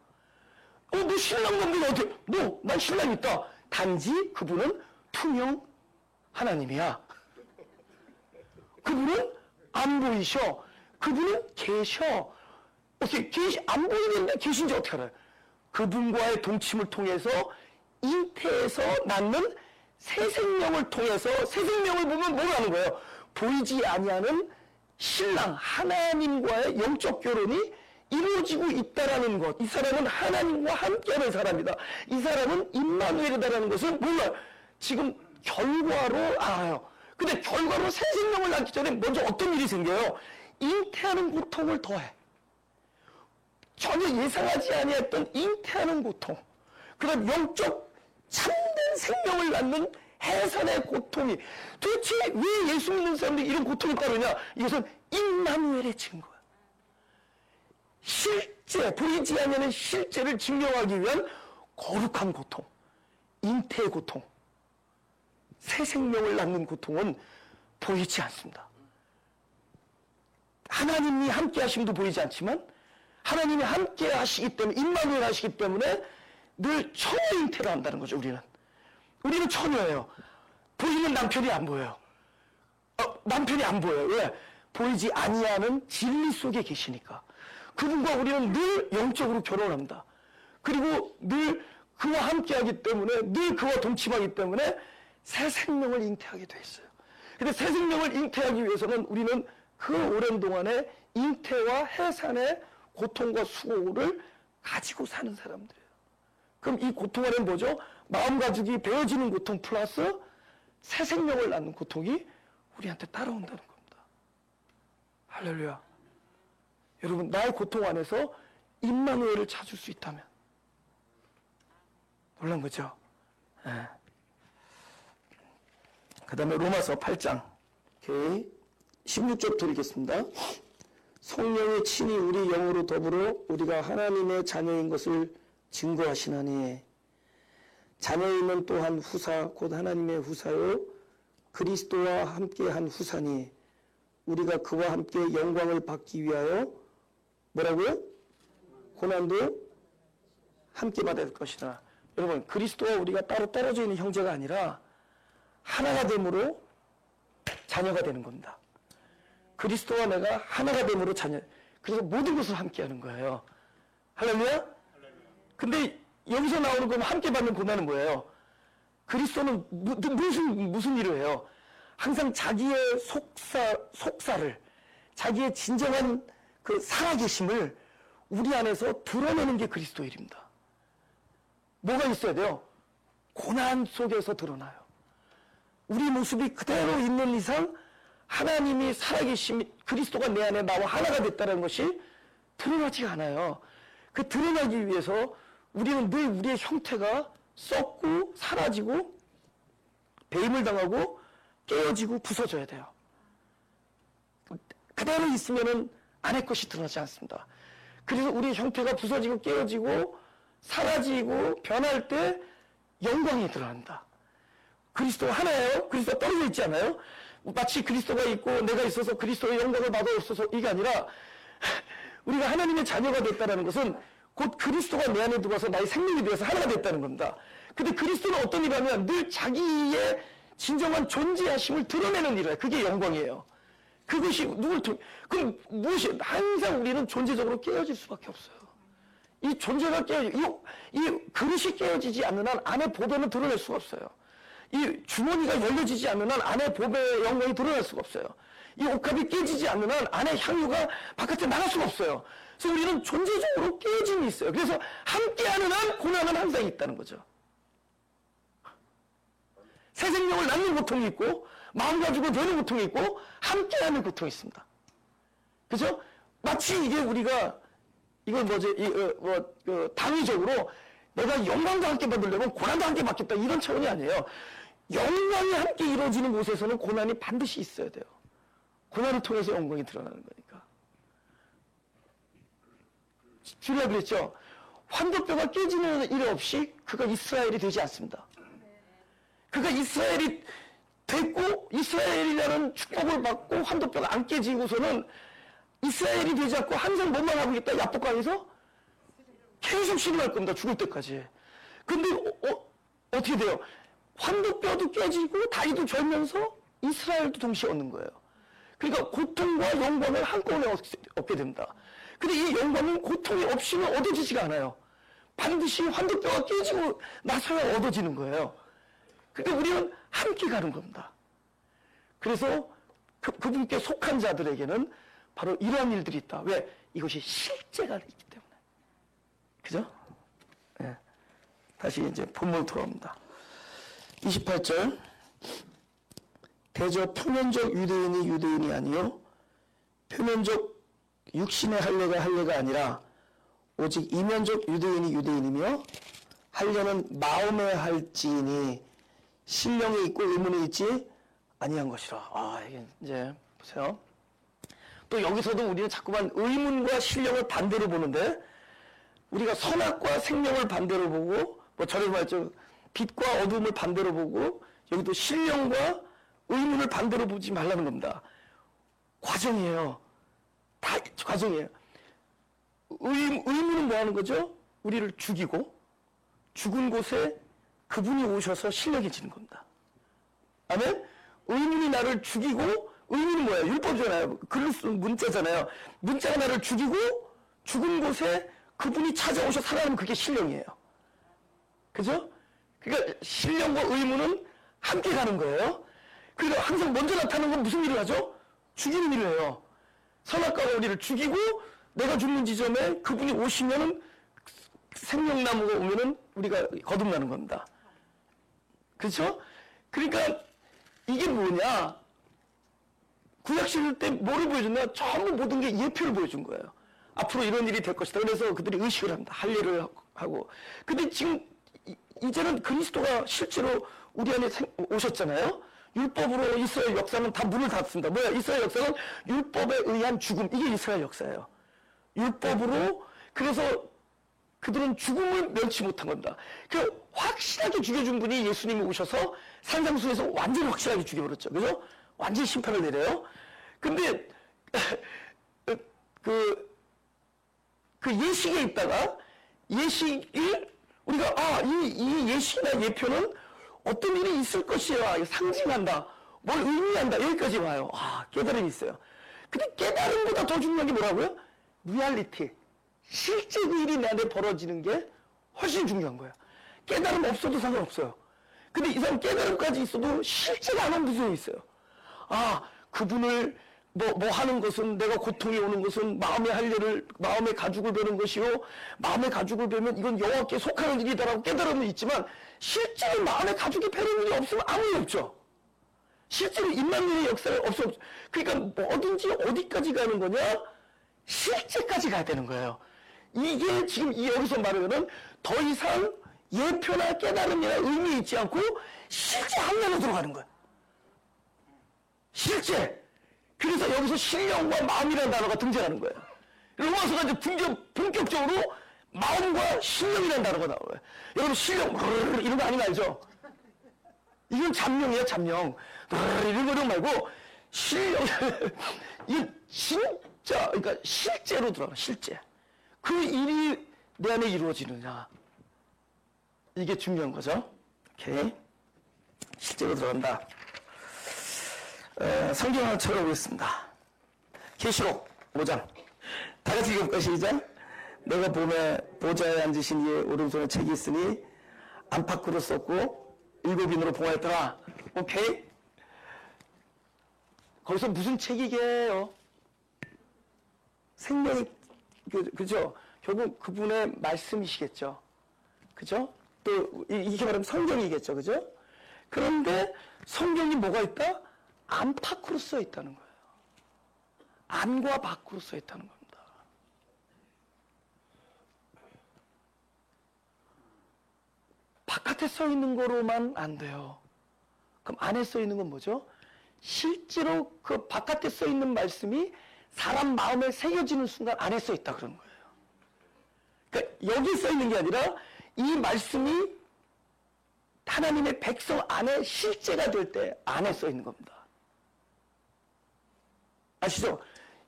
A: 너 신랑 관계가 어때? 난 신랑 있다. 단지 그분은 투명 하나님이야. 그분은 안 보이셔. 그분은 계셔. 어떻게 안 보이는데 계신지 어떻게 알아요? 그분과의 동침을 통해서 잉태해서 낳는 새 생명을 통해서, 새 생명을 보면 뭘 하는 거예요? 보이지 아니하는 신랑 하나님과의 영적 결혼이 이루어지고 있다라는 것. 이 사람은 하나님과 함께하는 사람이다. 이 사람은 임마누엘이다라는 것은 몰라요. 지금 결과로 알아요. 근데 결과로 새 생명을 낳기 전에 먼저 어떤 일이 생겨요? 잉태하는 고통을 더해. 전혀 예상하지 아니했던 잉태하는 고통, 그다음 영적 참된 생명을 낳는 해산의 고통이, 도대체 왜 예수 믿는 사람들이 이런 고통이 따르냐? 이것은 임마누엘의 증거야. 실제, 보이지 않는 실제를 증명하기 위한 거룩한 고통, 잉태의 고통, 새 생명을 낳는 고통은 보이지 않습니다. 하나님이 함께 하심도 보이지 않지만 하나님이 함께 하시기 때문에, 임마누엘 하시기 때문에 늘 처녀 잉태를 한다는 거죠. 우리는 처녀예요. 보이는 남편이 안 보여요. 남편이 안 보여요. 왜? 보이지 아니하는 진리 속에 계시니까. 그분과 우리는 늘 영적으로 결혼합니다. 그리고 늘 그와 함께하기 때문에, 늘 그와 동침하기 때문에 새 생명을 잉태하게 돼 있어요. 근데 새 생명을 잉태하기 위해서는 우리는 그 오랜 동안에 잉태와 해산의 고통과 수고를 가지고 사는 사람들이에요. 그럼 이 고통 안에는 뭐죠? 마음 가죽이 베어지는 고통 플러스 새 생명을 낳는 고통이 우리한테 따라온다는 겁니다. 할렐루야. 여러분, 나의 고통 안에서 임마누엘을 찾을 수 있다면 놀란 거죠? 네. 그 다음에 로마서 8장 16절 드리겠습니다. 성령이 친히 우리 영으로 더불어 우리가 하나님의 자녀인 것을 증거하시나니 자녀임은 또한 후사 곧 하나님의 후사요 그리스도와 함께한 후사니 우리가 그와 함께 영광을 받기 위하여 뭐라고요? 고난도 함께 받을 것이다. 여러분 그리스도와 우리가 따로 떨어져 있는 형제가 아니라 하나가 됨으로 자녀가 되는 겁니다. 그리스도와 내가 하나가 됨으로 자녀. 그래서 모든 것을 함께 하는 거예요. 할렐루야? 근데 여기서 나오는 건 함께 받는 고난은 뭐예요? 그리스도는 무슨 일을 해요? 항상 자기의 속사를 자기의 진정한 그 살아계심을 우리 안에서 드러내는 게 그리스도의 일입니다. 뭐가 있어야 돼요? 고난 속에서 드러나요. 우리 모습이 그대로 있는 이상 하나님이 살아계심, 그리스도가 내 안에 나와 하나가 됐다는 것이 드러나지 않아요. 그 드러나기 위해서 우리는 늘 우리의 형태가 썩고 사라지고 배임을 당하고 깨어지고 부서져야 돼요. 그대로 있으면은 안의 것이 드러나지 않습니다. 그래서 우리의 형태가 부서지고 깨어지고 사라지고 변할 때 영광이 드러난다. 그리스도가 하나예요? 그리스도가 떨어져 있지 않아요? 마치 그리스도가 있고 내가 있어서 그리스도의 영광을 받아없어서 이게 아니라 우리가 하나님의 자녀가 됐다는 것은 곧 그리스도가 내 안에 들어와서 나의 생명이 되어서 하나가 됐다는 겁니다. 근데 그리스도는 어떤 일을 하면 늘 자기의 진정한 존재하심을 드러내는 일을 해요. 그게 영광이에요. 그것이 누굴 통해 그럼 무엇이 항상 우리는 존재적으로 깨어질 수밖에 없어요. 이 존재가 이 그릇이 깨어지지 않는 한 안의 보배는 드러낼 수가 없어요. 이 주머니가 열려지지 않는 한 안의 보배의 영광이 드러날 수가 없어요. 이 옥합이 깨지지 않는 한 안의 향유가 바깥에 나갈 수가 없어요. 그래서 우리는 존재적으로 깨짐이 있어요. 그래서 함께하는 한 고난은 항상 있다는 거죠. 새 생명을 낳는 고통이 있고 마음 가지고 되는 고통이 있고 함께하는 고통이 있습니다. 그죠? 마치 이게 우리가 이건 뭐지? 당위적으로 내가 영광과 함께 받으려면 고난도 함께 받겠다 이런 차원이 아니에요. 영광이 함께 이루어지는 곳에서는 고난이 반드시 있어야 돼요. 고난을 통해서 영광이 드러나는 거니까. 주일날 그랬죠? 환도뼈가 깨지는 일 없이 그가 이스라엘이 되지 않습니다. 그가 이스라엘이 됐고 이스라엘이라는 축복을 받고 환도뼈가 안 깨지고서는 이스라엘이 되지 않고 항상 뭐만 하고 있다 야복강에서 계속 신음할 겁니다. 죽을 때까지. 근데 어떻게 돼요? 환도뼈도 깨지고 다리도 절면서 이스라엘도 동시에 얻는 거예요. 그러니까 고통과 영광을 한꺼번에 얻게 됩니다. 근데 이 영광은 고통이 없이는 얻어지지가 않아요. 반드시 환도뼈가 깨지고 나서야 얻어지는 거예요. 그러니까 우리는 함께 가는 겁니다. 그래서 그분께 속한 자들에게는 바로 이러한 일들이 있다. 왜? 이것이 실제가 있기 때문에. 그죠? 네. 다시 이제 본문 돌아옵니다. 28절. 대저 표면적 유대인이 유대인이 아니요 표면적 육신의 할례가 아니라 오직 이면적 유대인이 유대인이며 할례는 마음에 할지니 신령이 있고 의문이 있지 아니한 것이라. 이게 이제 보세요. 또 여기서도 우리는 자꾸만 의문과 신령을 반대로 보는데 우리가 선악과 생명을 반대로 보고 뭐 전에 말했죠. 빛과 어둠을 반대로 보고 여기도 신령과 의문을 반대로 보지 말라는 겁니다. 과정이에요. 다 과정이에요. 의문은 뭐 하는 거죠? 우리를 죽이고 죽은 곳에 그분이 오셔서 신령해지는 겁니다. 아멘? 의문이 나를 죽이고 의문은 뭐예요? 율법이잖아요. 글로 쓴 문자잖아요. 문자가 나를 죽이고 죽은 곳에 그분이 찾아오셔 살아나면 그게 신령이에요. 그죠? 그러니까 신령과 의문은 함께 가는 거예요. 그러니까 항상 먼저 나타나는 건 무슨 일을 하죠? 죽이는 일을 해요. 선악과가 우리를 죽이고 내가 죽는 지점에 그분이 오시면은 생명나무가 오면은 우리가 거듭나는 겁니다. 그렇죠? 그러니까 이게 뭐냐? 구약시대 때 뭐를 보여줬나? 전부 모든 게 예표를 보여준 거예요. 앞으로 이런 일이 될 것이다. 그래서 그들이 의식을 합니다. 할례를 하고. 근데 지금 이제는 그리스도가 실제로 우리 안에 오셨잖아요. 율법으로 이스라엘 역사는 다 문을 닫습니다. 뭐야? 이스라엘 역사는 율법에 의한 죽음. 이게 이스라엘 역사예요. 율법으로, 그래서 그들은 죽음을 면치 못한 겁니다. 그 확실하게 죽여준 분이 예수님이 오셔서 산상수에서 완전히 확실하게 죽여버렸죠. 그죠? 완전히 심판을 내려요. 근데 그 예식에 있다가 예식을 우리가 이 예식이나 예표는 어떤 일이 있을 것이야 상징한다, 뭘 의미한다, 여기까지 와요. 깨달음이 있어요. 근데 깨달음보다 더 중요한 게 뭐라고요? 리얼리티, 실제 그 일이 내 안에 벌어지는 게 훨씬 중요한 거예요. 깨달음 없어도 상관없어요. 근데 이 사람 깨달음까지 있어도 실제가 안 오는 부분이 있어요. 그분을 뭐 하는 것은, 내가 고통이 오는 것은 마음의 할례를, 마음의 가죽을 베는 것이요, 마음의 가죽을 베면 이건 여호와께 속하는 일이다라고 깨달음은 있지만 실제로 마음의 가죽이 베는 일이 없으면 아무 일 없죠. 실제로 임마누엘의 역사가 없어. 그러니까 뭐든지 어디까지 가는 거냐? 실제까지 가야 되는 거예요. 이게 지금 여기서 말하면은 더 이상 예표나 깨달음이나 의미 있지 않고 실제 한면으로 들어가는 거예요. 실제. 그래서 여기서 신령과 마음이라는 단어가 등장하는 거예요. 로마서가 이제 본격적으로 마음과 신령이라는 단어가 나와요. 여러분 신령 이런 거 아닌 거 알죠? 이건 잠령이에요, 잠령. 이런 거령 말고 신령. 이게 진짜, 그러니까 실제로 들어가, 실제. 그 일이 내 안에 이루어지느냐. 이게 중요한 거죠. 오케이. 실제로 들어간다. 성경 하나 찾아보겠습니다. 계시록 5장. 다 같이 읽어볼까요? 시작. 내가 봄에 보좌에 앉으신 이의 오른손에 책이 있으니 안팎으로 썼고 일곱 인으로 봉하였더라. 오케이. 거기서 무슨 책이게요? 생명이, 그죠? 결국 그분의 말씀이시겠죠. 그죠? 또 이렇게 말하면 성경이겠죠. 그죠? 그런데 성경이 뭐가 있다? 안팎으로 써 있다는 거예요. 안과 밖으로 써 있다는 겁니다. 바깥에 써 있는 거로만 안 돼요. 그럼 안에 써 있는 건 뭐죠? 실제로 그 바깥에 써 있는 말씀이 사람 마음에 새겨지는 순간 안에 써 있다 그런 거예요. 그러니까 여기 써 있는 게 아니라 이 말씀이 하나님의 백성 안에 실제가 될 때 안에 써 있는 겁니다. 아시죠?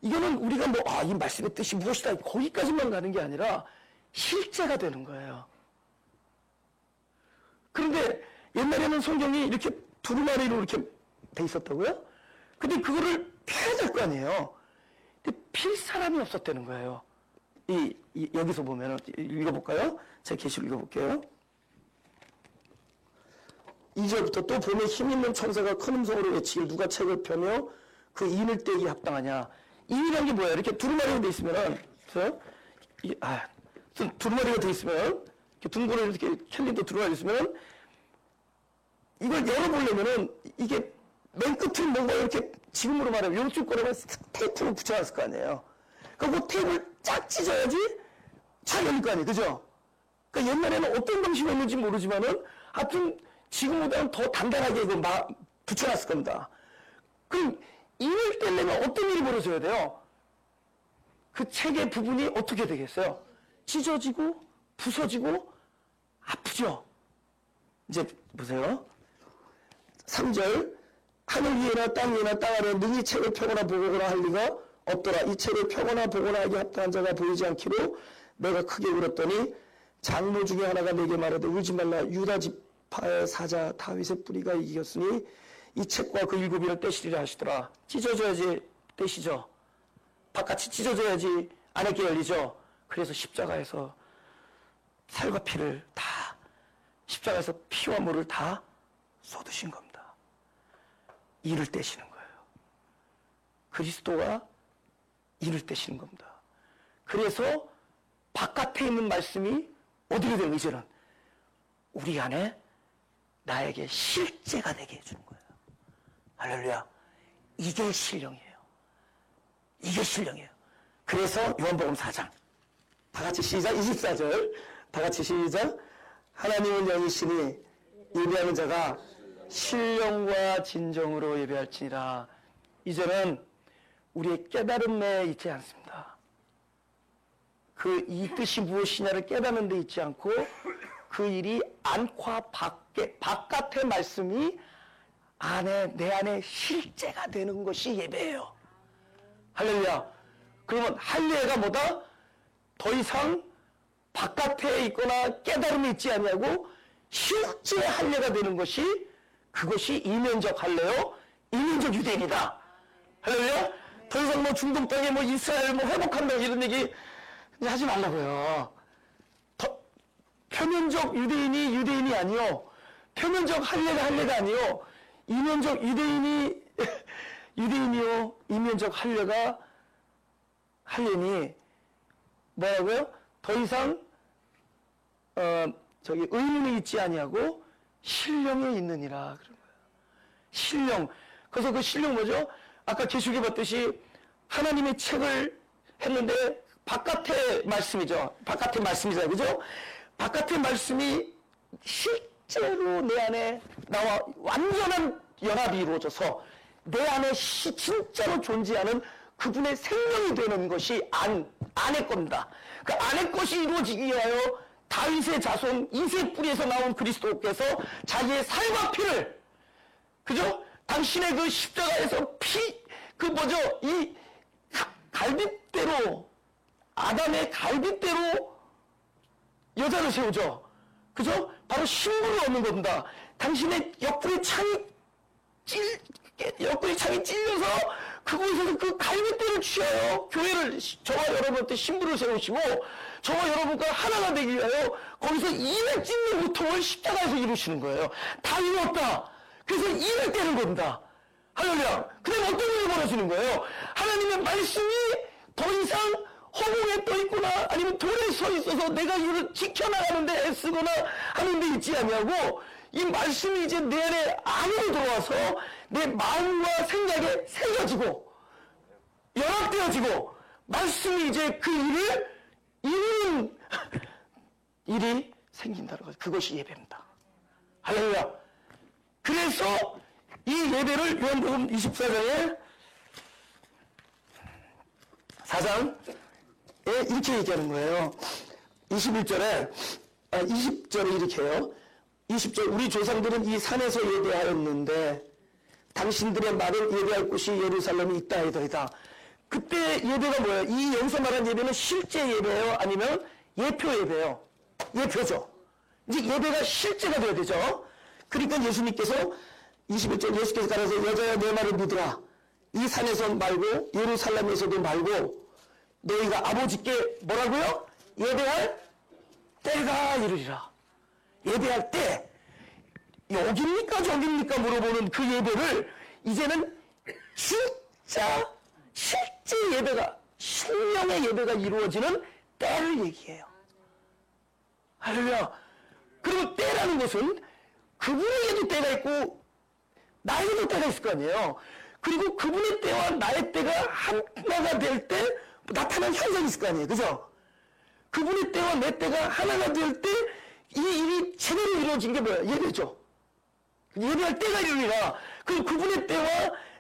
A: 이거는 우리가 이 말씀의 뜻이 무엇이다, 거기까지만 가는 게 아니라 실제가 되는 거예요. 그런데 옛날에는 성경이 이렇게 두루마리로 이렇게 돼 있었다고요? 근데 그거를 펴야 될 거 아니에요? 근데 필 사람이 없었다는 거예요. 여기서 보면은, 읽어볼까요? 제가 계시록 읽어볼게요. 2절부터 또 봄에 힘있는 천사가 큰 음성으로 외치길 누가 책을 펴며 그 인을 떼기에 합당하냐. 인이라는 게 뭐예요? 이렇게 두루마리가 돼 있으면은, 두루마리가 돼 있으면, 이렇게 둥그레 이렇게 캘린도 들어가 있으면, 이걸 열어보려면은, 이게 맨 끝을 뭔가 이렇게, 지금으로 말하면 용줄 거라면 테이프를 붙여놨을 거 아니에요. 그러니까 그 테이프를 쫙 찢어야지 잘 열릴 거 아니에요. 그죠? 그러니까 옛날에는 어떤 방식이었는지 모르지만은, 하여튼, 지금보다는 더 단단하게 붙여놨을 겁니다. 그럼, 인을 떼려면 어떤 일이 벌어져야 돼요? 그 책의 부분이 어떻게 되겠어요? 찢어지고, 부서지고, 아프죠? 이제 보세요. 3절. 하늘 위에나 땅 위에나 땅 아래 능히 책을 펴거나 보거나 할 리가 없더라. 이 책을 펴거나 보거나 하기 합당한 자가 보이지 않기로 내가 크게 울었더니 장로 중에 하나가 내게 말하되 울지 말라. 유다 지파의 사자 다윗의 뿌리가 이겼으니 이 책과 그 일곱인을 떼시리라 하시더라. 찢어져야지 떼시죠. 바깥이 찢어져야지 안에 게 열리죠. 그래서 십자가에서 살과 피를 다, 십자가에서 피와 물을 다 쏟으신 겁니다. 이를 떼시는 거예요. 그리스도가 이를 떼시는 겁니다. 그래서 바깥에 있는 말씀이 어디로 되는 이제는 우리 안에 나에게 실제가 되게 해주는 거예요. 할렐루야. 이게 신령이에요. 이게 신령이에요. 그래서 요한복음 4장 다 같이 시작. 24절 다 같이 시작. 하나님은 영이시니 예배하는 자가 신령과 진정으로 예배할지니라. 이제는 우리의 깨달음에 있지 않습니다. 이 뜻이 무엇이냐를 깨닫는 데 있지 않고 그 일이 안과 바깥의 말씀이 내 안에 실제가 되는 것이 예배예요. 할렐루야. 그러면 할례가 뭐다? 더 이상 바깥에 있거나 깨달음이 있지 않냐고 실제 할례가 되는 것이 그것이 이면적 할례요, 이면적 유대인이다. 할렐루야. 더 이상 뭐 중동 땅에 뭐 이스라엘 뭐 회복한다 이런 얘기 하지 말라고요. 표면적 유대인이 아니요. 표면적 할례가 아니요. 이면적 유대인이요. 이면적 할례니 뭐라고요? 더 이상 의문이 있지 아니하고 신령에 있느니라 그런 거예요. 신령. 그래서 그 신령 뭐죠? 아까 계시록에 봤듯이 하나님의 책을 했는데 바깥의 말씀이죠. 바깥의 말씀이잖아요. 그죠? 바깥의 말씀이 실제로 내 안에 나와 완전한 연합이 이루어져서 내 안에 진짜로 존재하는 그분의 생명이 되는 것이 안의 겁니다. 그 안의 것이 이루어지기 위하여 다윗의 자손 이세 뿌리에서 나온 그리스도께서 자기의 살과 피를, 그죠? 당신의 그 십자가에서 이 갈빗대로, 아담의 갈빗대로 여자를 세우죠. 그죠? 바로 신부를 얻는 겁니다. 당신의 옆구리 창이 찔려서 그곳에서 그 갈빗대를 취하여 교회를, 저와 여러분한테 신부를 세우시고 저와 여러분과 하나가 되기 위하여 거기서 이를 찢는 고통을 십자가에서 이루시는 거예요. 다 이루었다. 그래서 이를 떼는 겁니다. 할렐루야. 그럼 어떤 일이 벌어지는 거예요? 하나님의 말씀이 더 이상 허공에 떠 있거나 아니면 돌에 서 있어서 내가 이를 지켜나가는데 애쓰거나 하는 데 있지 아니하고 이 말씀이 이제 내 안으로 들어와서 내 마음과 생각에 새겨지고 연합되어지고 말씀이 이제 그 일을 이루는 일이 생긴다는 것. 그것이 예배입니다. 할렐루야. 그래서 이 예배를 요한복음 24장에 4장에 이렇게 얘기하는 거예요. 20절에 이렇게 해요. 20절 우리 조상들은 이 산에서 예배하였는데 당신들의 말을 예배할 곳이 예루살렘에 있다 하더이다. 그때 예배가 뭐예요? 이 여기서 말한 예배는 실제 예배예요? 아니면 예표 예배예요? 예표죠. 이제 예배가 실제가 되어야 되죠. 그러니까 예수님께서 21절 예수께서 가라서 여자야 내 말을 믿으라. 이 산에서 말고 예루살렘에서도 말고 너희가 아버지께 뭐라고요? 예배할 때가 이르리라. 예배할 때 여깁니까 저깁니까 물어보는 그 예배를 이제는 진짜 실제 예배가 신령의 예배가 이루어지는 때를 얘기해요. 할렐루야. 그리고 때라는 것은 그분에게도 때가 있고 나에게도 때가 있을 거 아니에요. 그리고 그분의 때와 나의 때가 하나가 될 때 나타나는 현상이 있을 거 아니에요. 그죠? 그분의 때와 내 때가 하나가 될 때 이 일이 제대로 이루어진 게 뭐예요? 예배죠. 예배할 때가 이루니라. 그럼 그분의 때와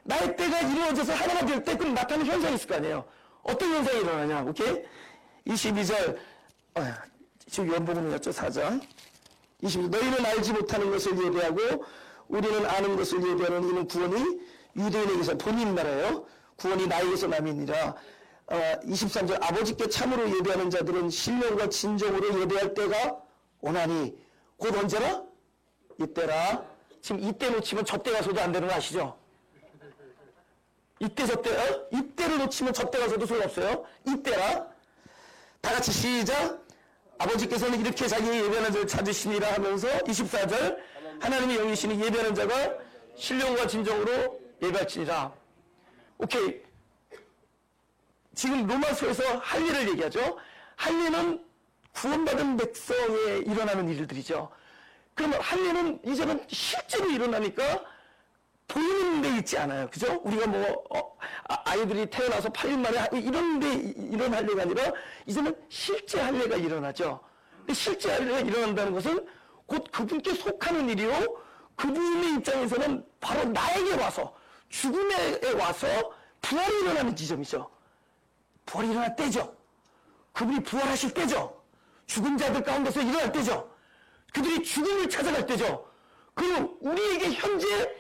A: 나의 때가 이루어져서 하나가 될 때 그럼 나타나는 현상이 있을 거 아니에요. 어떤 현상이 일어나냐. 오케이? 22절 지금 요한복음이었죠. 4장 22절 너희는 알지 못하는 것을 예배하고 우리는 아는 것을 예배하는 이는 구원이 유대인에게서 본인 나라예요. 구원이 나에게서 남이니라. 23절 아버지께 참으로 예배하는 자들은 신령과 진정으로 예배할 때가 오나니 곧 언제나? 이때라. 지금 이때 놓치면 저때 가서도 안 되는 거 아시죠? 이때 저때 이때를 놓치면 저때 가서도 소용없어요. 이때라. 다 같이 시작. 아버지께서는 이렇게 자기의 예배하는 자를 찾으시니라 하면서 24절 하나님의 영이시니 예배하는 자가 신령과 진정으로 예배할지니라. 오케이. 지금 로마서에서 할례를 얘기하죠. 할례는 구원받은 백성에 일어나는 일들이죠. 그러면 할례는 이제는 실제로 일어나니까 보이는 데 있지 않아요. 그죠? 우리가 아이들이 태어나서 8일 만에 이런 데 이런 할례가 아니라 이제는 실제 할례가 일어나죠. 근데 실제 할례가 일어난다는 것은 곧 그분께 속하는 일이요. 그분의 입장에서는 바로 나에게 와서, 죽음에 와서 부활이 일어나는 지점이죠. 부활이 일어날 때죠. 그분이 부활하실 때죠. 죽은 자들 가운데서 일어날 때죠. 그들이 죽음을 찾아갈 때죠. 그리고 우리에게 현재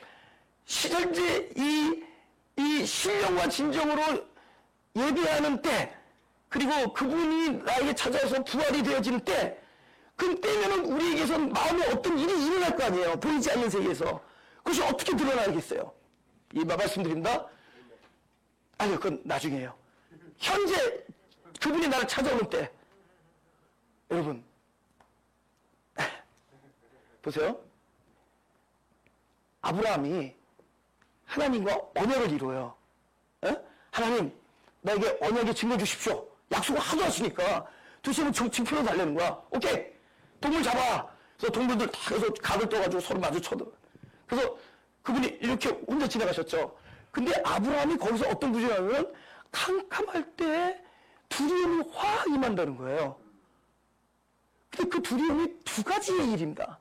A: 이 신령과 진정으로 예배하는 때, 그리고 그분이 나에게 찾아와서 부활이 되어지는 때, 그 때면은 우리에게선 마음에 어떤 일이 일어날 거 아니에요. 보이지 않는 세계에서. 그것이 어떻게 드러나겠어요? 이 말씀드립니다. 아니요, 그건 나중이에요. 현재 그분이 나를 찾아오는 때, 여러분, 보세요. 아브라함이 하나님과 언약을 이루어요. 에? 하나님, 나에게 언약의 증거 주십시오. 약속을 하도 하시니까 도대체 증표로 달래는 거야. 오케이, 동물 잡아. 그래서 동물들 다 해서 각을 떠가지고 서로 마주쳐도. 그래서 그분이 이렇게 혼자 지나가셨죠. 근데 아브라함이 거기서 어떤 구절이냐면 캄캄할 때 두려움이 확 임한다는 거예요. 근데 그 두려움이 두 가지의 일입니다.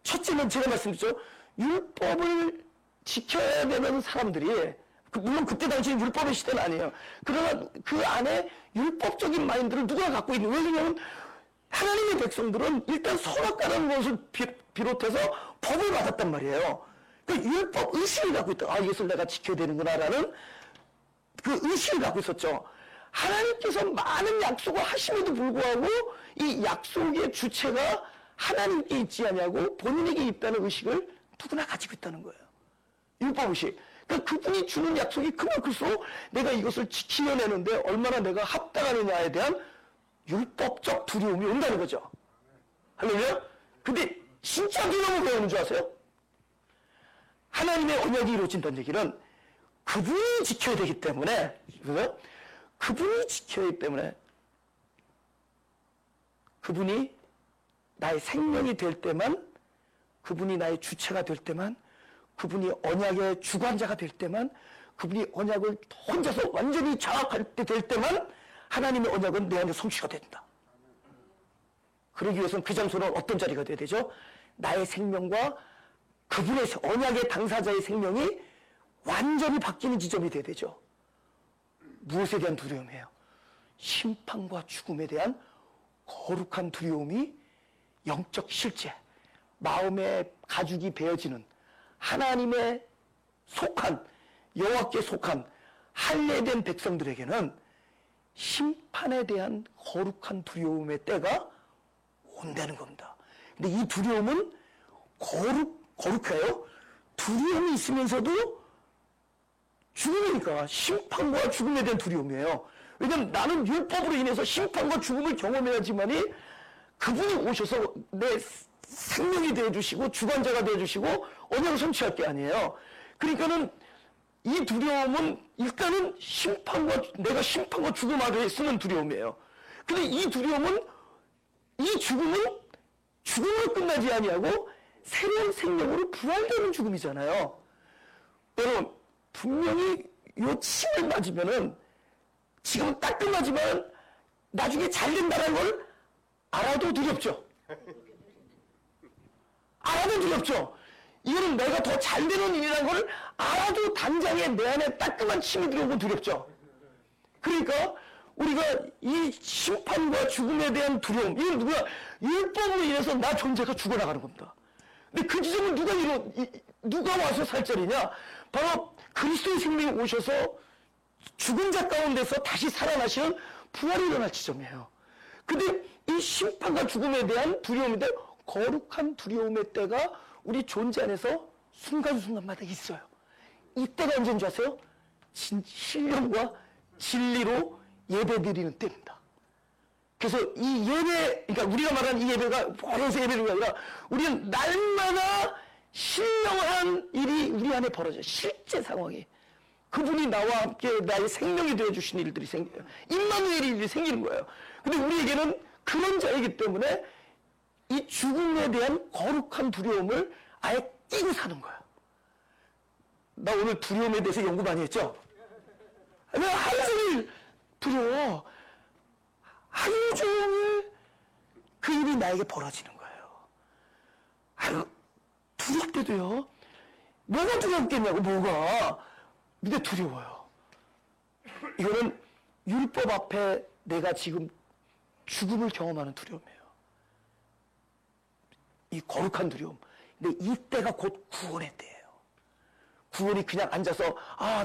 A: 첫째는 제가 말씀드렸죠. 율법을 지켜야 되는 사람들이, 물론 그때 당시는 율법의 시대는 아니에요. 그러나 그 안에 율법적인 마인드를 누가 갖고 있는 거예요? 왜냐하면 하나님의 백성들은 일단 선악과라는 것을 비롯해서 법을 받았단 말이에요. 그 율법 의식을 갖고 있다. 아, 이것을 내가 지켜야 되는구나라는 그 의식을 갖고 있었죠. 하나님께서 많은 약속을 하심에도 불구하고 이 약속의 주체가 하나님께 있지 않냐고 본인에게 있다는 의식을 누구나 가지고 있다는 거예요. 율법의식. 그러니까 그분이 주는 약속이 크면 클수록 내가 이것을 지키려내는데 얼마나 내가 합당하느냐에 대한 율법적 두려움이 온다는 거죠. 할렐루야? 근데 진짜 두려움을 배우는 줄 아세요? 하나님의 언약이 이루어진다는 얘기는 그분이 지켜야 되기 때문에, 그래서 그분이 지켜야 하기 때문에 그분이 나의 생명이 될 때만, 그분이 나의 주체가 될 때만, 그분이 언약의 주관자가 될 때만, 그분이 언약을 혼자서 완전히 장악할 때 될 때만 하나님의 언약은 내 안에 성취가 된다. 그러기 위해서는 그 장소는 어떤 자리가 돼야 되죠? 나의 생명과 그분의 언약의 당사자의 생명이 완전히 바뀌는 지점이 돼야 되죠. 무엇에 대한 두려움이에요? 심판과 죽음에 대한 거룩한 두려움이 영적 실제, 마음의 가죽이 베어지는 하나님의 속한, 여호와께 속한 할례된 백성들에게는 심판에 대한 거룩한 두려움의 때가 온다는 겁니다. 근데 이 두려움은 거룩해요. 두려움이 있으면서도 죽음이니까 심판과 죽음에 대한 두려움이에요. 왜냐하면 나는 율법으로 인해서 심판과 죽음을 경험해야지만이 그분이 오셔서 내 생명이 되어주시고 주관자가 되어주시고 언약을 성취할 게 아니에요. 그러니까는 이 두려움은 일단은 내가 심판과 죽음 아래에 쓰는 두려움이에요. 근데 이 두려움은, 이 죽음은 죽음으로 끝나지 아니하고 새로운 생명으로 부활되는 죽음이잖아요. 여러분, 분명히 요 침을 맞으면은 지금은 따끔하지만 나중에 잘 된다는 걸 알아도 두렵죠. 알아도 두렵죠. 이거는 내가 더 잘 되는 일이라는 걸 알아도 당장에 내 안에 따끔한 침이 들어오고 두렵죠. 그러니까 우리가 이 심판과 죽음에 대한 두려움, 이건 율법으로 인해서 나 존재가 죽어나가는 겁니다. 근데 그 지점을 누가 와서 살 자리냐? 바로 그리스도의 생명이 오셔서 죽은 자 가운데서 다시 살아나시는 부활이 일어날 지점이에요. 근데 이 심판과 죽음에 대한 두려움인데 거룩한 두려움의 때가 우리 존재 안에서 순간순간마다 있어요. 이때가 언제인 줄 아세요? 신령과 진리로 예배드리는 때입니다. 그래서 이 예배, 그러니까 우리가 말하는 이 예배가 보라색 예배가 아니라 우리는 날마다 신령한 일이 우리 안에 벌어져요. 실제 상황이. 그분이 나와 함께 나의 생명이 되어주신 일들이 생겨요. 임마누엘의 일이 생기는 거예요. 근데 우리에게는 그런 자이기 때문에 이 죽음에 대한 거룩한 두려움을 아예 끼고 사는 거예요. 나 오늘 두려움에 대해서 연구 많이 했죠? 내가 하루 종일 두려워. 하루 종일 그 일이 나에게 벌어지는 거예요. 아유, 부를 때도요. 뭐가 두렵겠냐고, 뭐가. 근데 두려워요. 이거는 율법 앞에 내가 지금 죽음을 경험하는 두려움이에요. 이 거룩한 두려움. 근데 이때가 곧 구원의 때예요. 구원이 그냥 앉아서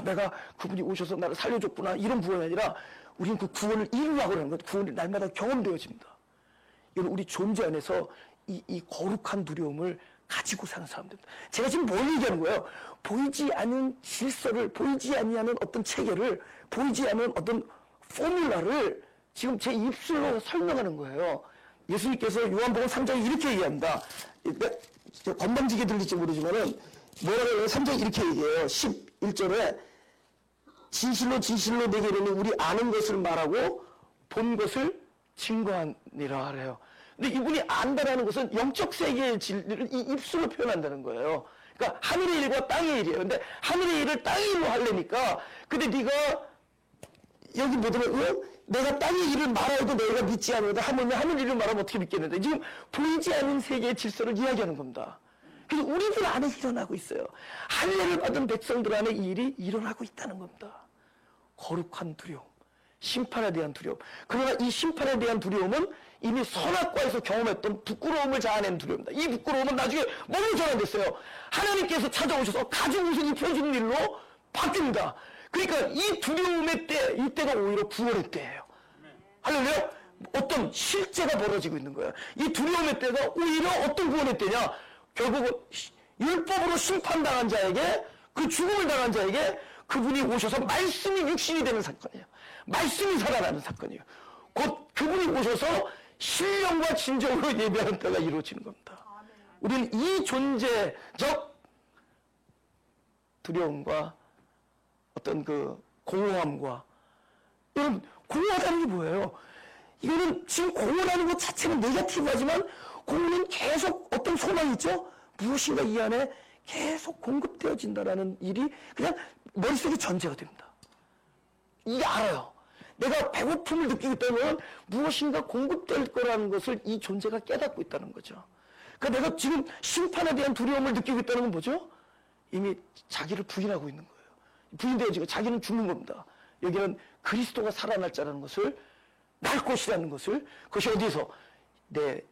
A: 내가 그분이 오셔서 나를 살려줬구나 이런 구원이 아니라 우리는 그 구원을 이루려고 하는 것. 구원이 날마다 경험되어집니다. 이건 우리 존재 안에서 이 거룩한 두려움을 가지고 사는 사람들입니다. 제가 지금 뭘 얘기하는 거예요? 보이지 않는 질서를, 보이지 않는 어떤 체계를, 보이지 않는 어떤 포뮬라를 지금 제 입술로 설명하는 거예요. 예수님께서 요한복음 3장에 이렇게 얘기합니다. 건방지게 들릴지 모르지만은 뭐라고 해요? 3장에 이렇게 얘기해요. 11절에 진실로 진실로 내게 이르니 우리 아는 것을 말하고 본 것을 증거하니라 하래요. 근데 이분이 안다라는 것은 영적 세계의 진리를 이 입술로 표현한다는 거예요. 그러니까 하늘의 일과 땅의 일이에요. 근데 하늘의 일을 땅의 일로 하려니까 근데 네가 여기 뭐더라? 내가 땅의 일을 말하여도 너희가 믿지 않으면 하물며 하늘 일을 말하면 어떻게 믿겠는데 지금 보이지 않는 세계의 질서를 이야기하는 겁니다. 그래서 우리들 안에 일어나고 있어요. 할례를 받은 백성들 안에 이 일이 일어나고 있다는 겁니다. 거룩한 두려움, 심판에 대한 두려움. 그러나 이 심판에 대한 두려움은 이미 선악과에서 경험했던 부끄러움을 자아낸 두려움입니다. 이 부끄러움은 나중에 뭐로 전환됐어요? 하나님께서 찾아오셔서 가죽 옷을 입혀주는 일로 바뀝니다. 그러니까 이 두려움의 때, 이때가 오히려 구원의 때예요. 할렐루야? 어떤 실제가 벌어지고 있는 거예요. 이 두려움의 때가 오히려 어떤 구원의 때냐? 결국은 율법으로 심판당한 자에게, 그 죽음을 당한 자에게 그분이 오셔서 말씀이 육신이 되는 사건이에요. 말씀이 살아나는 사건이에요. 곧 그분이 오셔서 신령과 진정으로 예배하는 때가 이루어지는 겁니다. 우리는 이 존재적 두려움과 어떤 그 공허함과, 여러분 공허하다는 게 뭐예요? 이거는 지금 공허라는 것 자체는 네거티브하지만 공허는 계속 어떤 소망이 있죠? 무엇인가 이 안에 계속 공급되어진다라는 일이 그냥 머릿속에 전제가 됩니다. 이게 알아요. 내가 배고픔을 느끼기 때문에 무엇인가 공급될 거라는 것을 이 존재가 깨닫고 있다는 거죠. 그러니까 내가 지금 심판에 대한 두려움을 느끼고 있다는 건 뭐죠? 이미 자기를 부인하고 있는 거예요. 부인되어지고 자기는 죽는 겁니다. 여기는 그리스도가 살아날 자라는 것을, 날 것이라는 것을, 그것이 어디서 내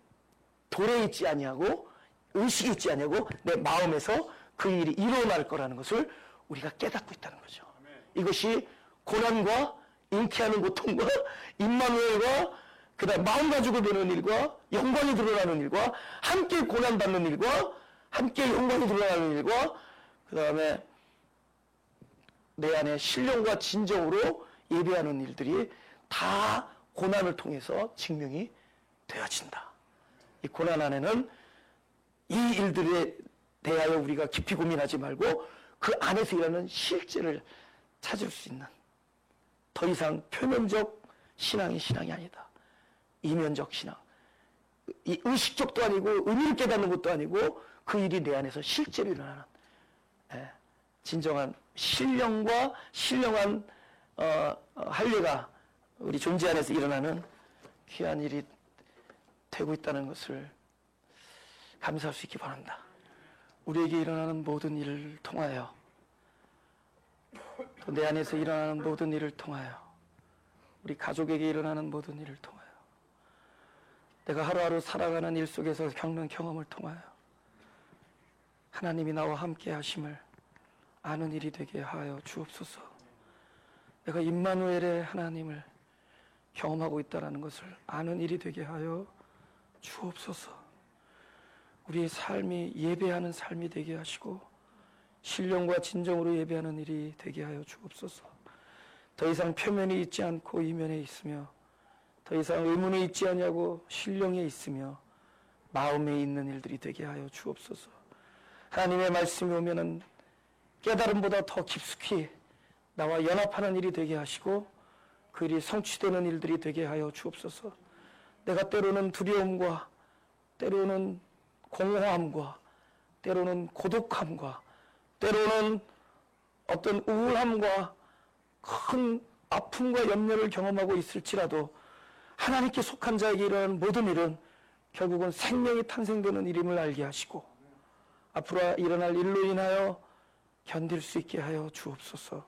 A: 돌에 있지 아니하고 의식이 있지 아니하고 내 마음에서 그 일이 일어날 거라는 것을 우리가 깨닫고 있다는 거죠. 이것이 고난과 잉태하는 고통과 임마누엘과 그다음 마음 가지고 되는 일과 영광이 드러나는 일과 함께 고난받는 일과 함께 영광이 드러나는 일과 그다음에 내 안에 신령과 진정으로 예배하는 일들이 다 고난을 통해서 증명이 되어진다. 이 고난 안에는 이 일들에 대하여 우리가 깊이 고민하지 말고 그 안에서 일하는 실제를 찾을 수 있는, 더 이상 표면적 신앙이 신앙이 아니다. 이면적 신앙. 이 의식적도 아니고 의미를 깨닫는 것도 아니고 그 일이 내 안에서 실제로 일어나는 진정한 신령과 신령한 할례가 우리 존재 안에서 일어나는 귀한 일이 되고 있다는 것을 감사할 수 있기 바랍니다. 우리에게 일어나는 모든 일을 통하여, 또 내 안에서 일어나는 모든 일을 통하여, 우리 가족에게 일어나는 모든 일을 통하여, 내가 하루하루 살아가는 일 속에서 겪는 경험을 통하여 하나님이 나와 함께 하심을 아는 일이 되게 하여 주옵소서. 내가 임마누엘의 하나님을 경험하고 있다는 것을 아는 일이 되게 하여 주옵소서. 우리의 삶이 예배하는 삶이 되게 하시고 신령과 진정으로 예배하는 일이 되게 하여 주옵소서. 더 이상 표면이 있지 않고 이면에 있으며, 더 이상 의문이 있지 않냐고 신령에 있으며 마음에 있는 일들이 되게 하여 주옵소서. 하나님의 말씀이 오면은 깨달음보다 더 깊숙이 나와 연합하는 일이 되게 하시고 그 일이 성취되는 일들이 되게 하여 주옵소서. 내가 때로는 두려움과 때로는 공허함과 때로는 고독함과 때로는 어떤 우울함과 큰 아픔과 염려를 경험하고 있을지라도 하나님께 속한 자에게 일어나는 모든 일은 결국은 생명이 탄생되는 일임을 알게 하시고 앞으로 일어날 일로 인하여 견딜 수 있게 하여 주옵소서.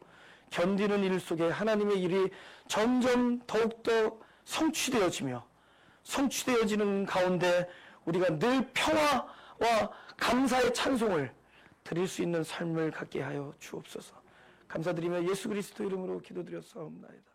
A: 견디는 일 속에 하나님의 일이 점점 더욱더 성취되어지는 가운데 우리가 늘 평화와 감사의 찬송을 드릴 수 있는 삶을 갖게 하여 주옵소서. 감사드리며 예수 그리스도 이름으로 기도드렸사옵나이다.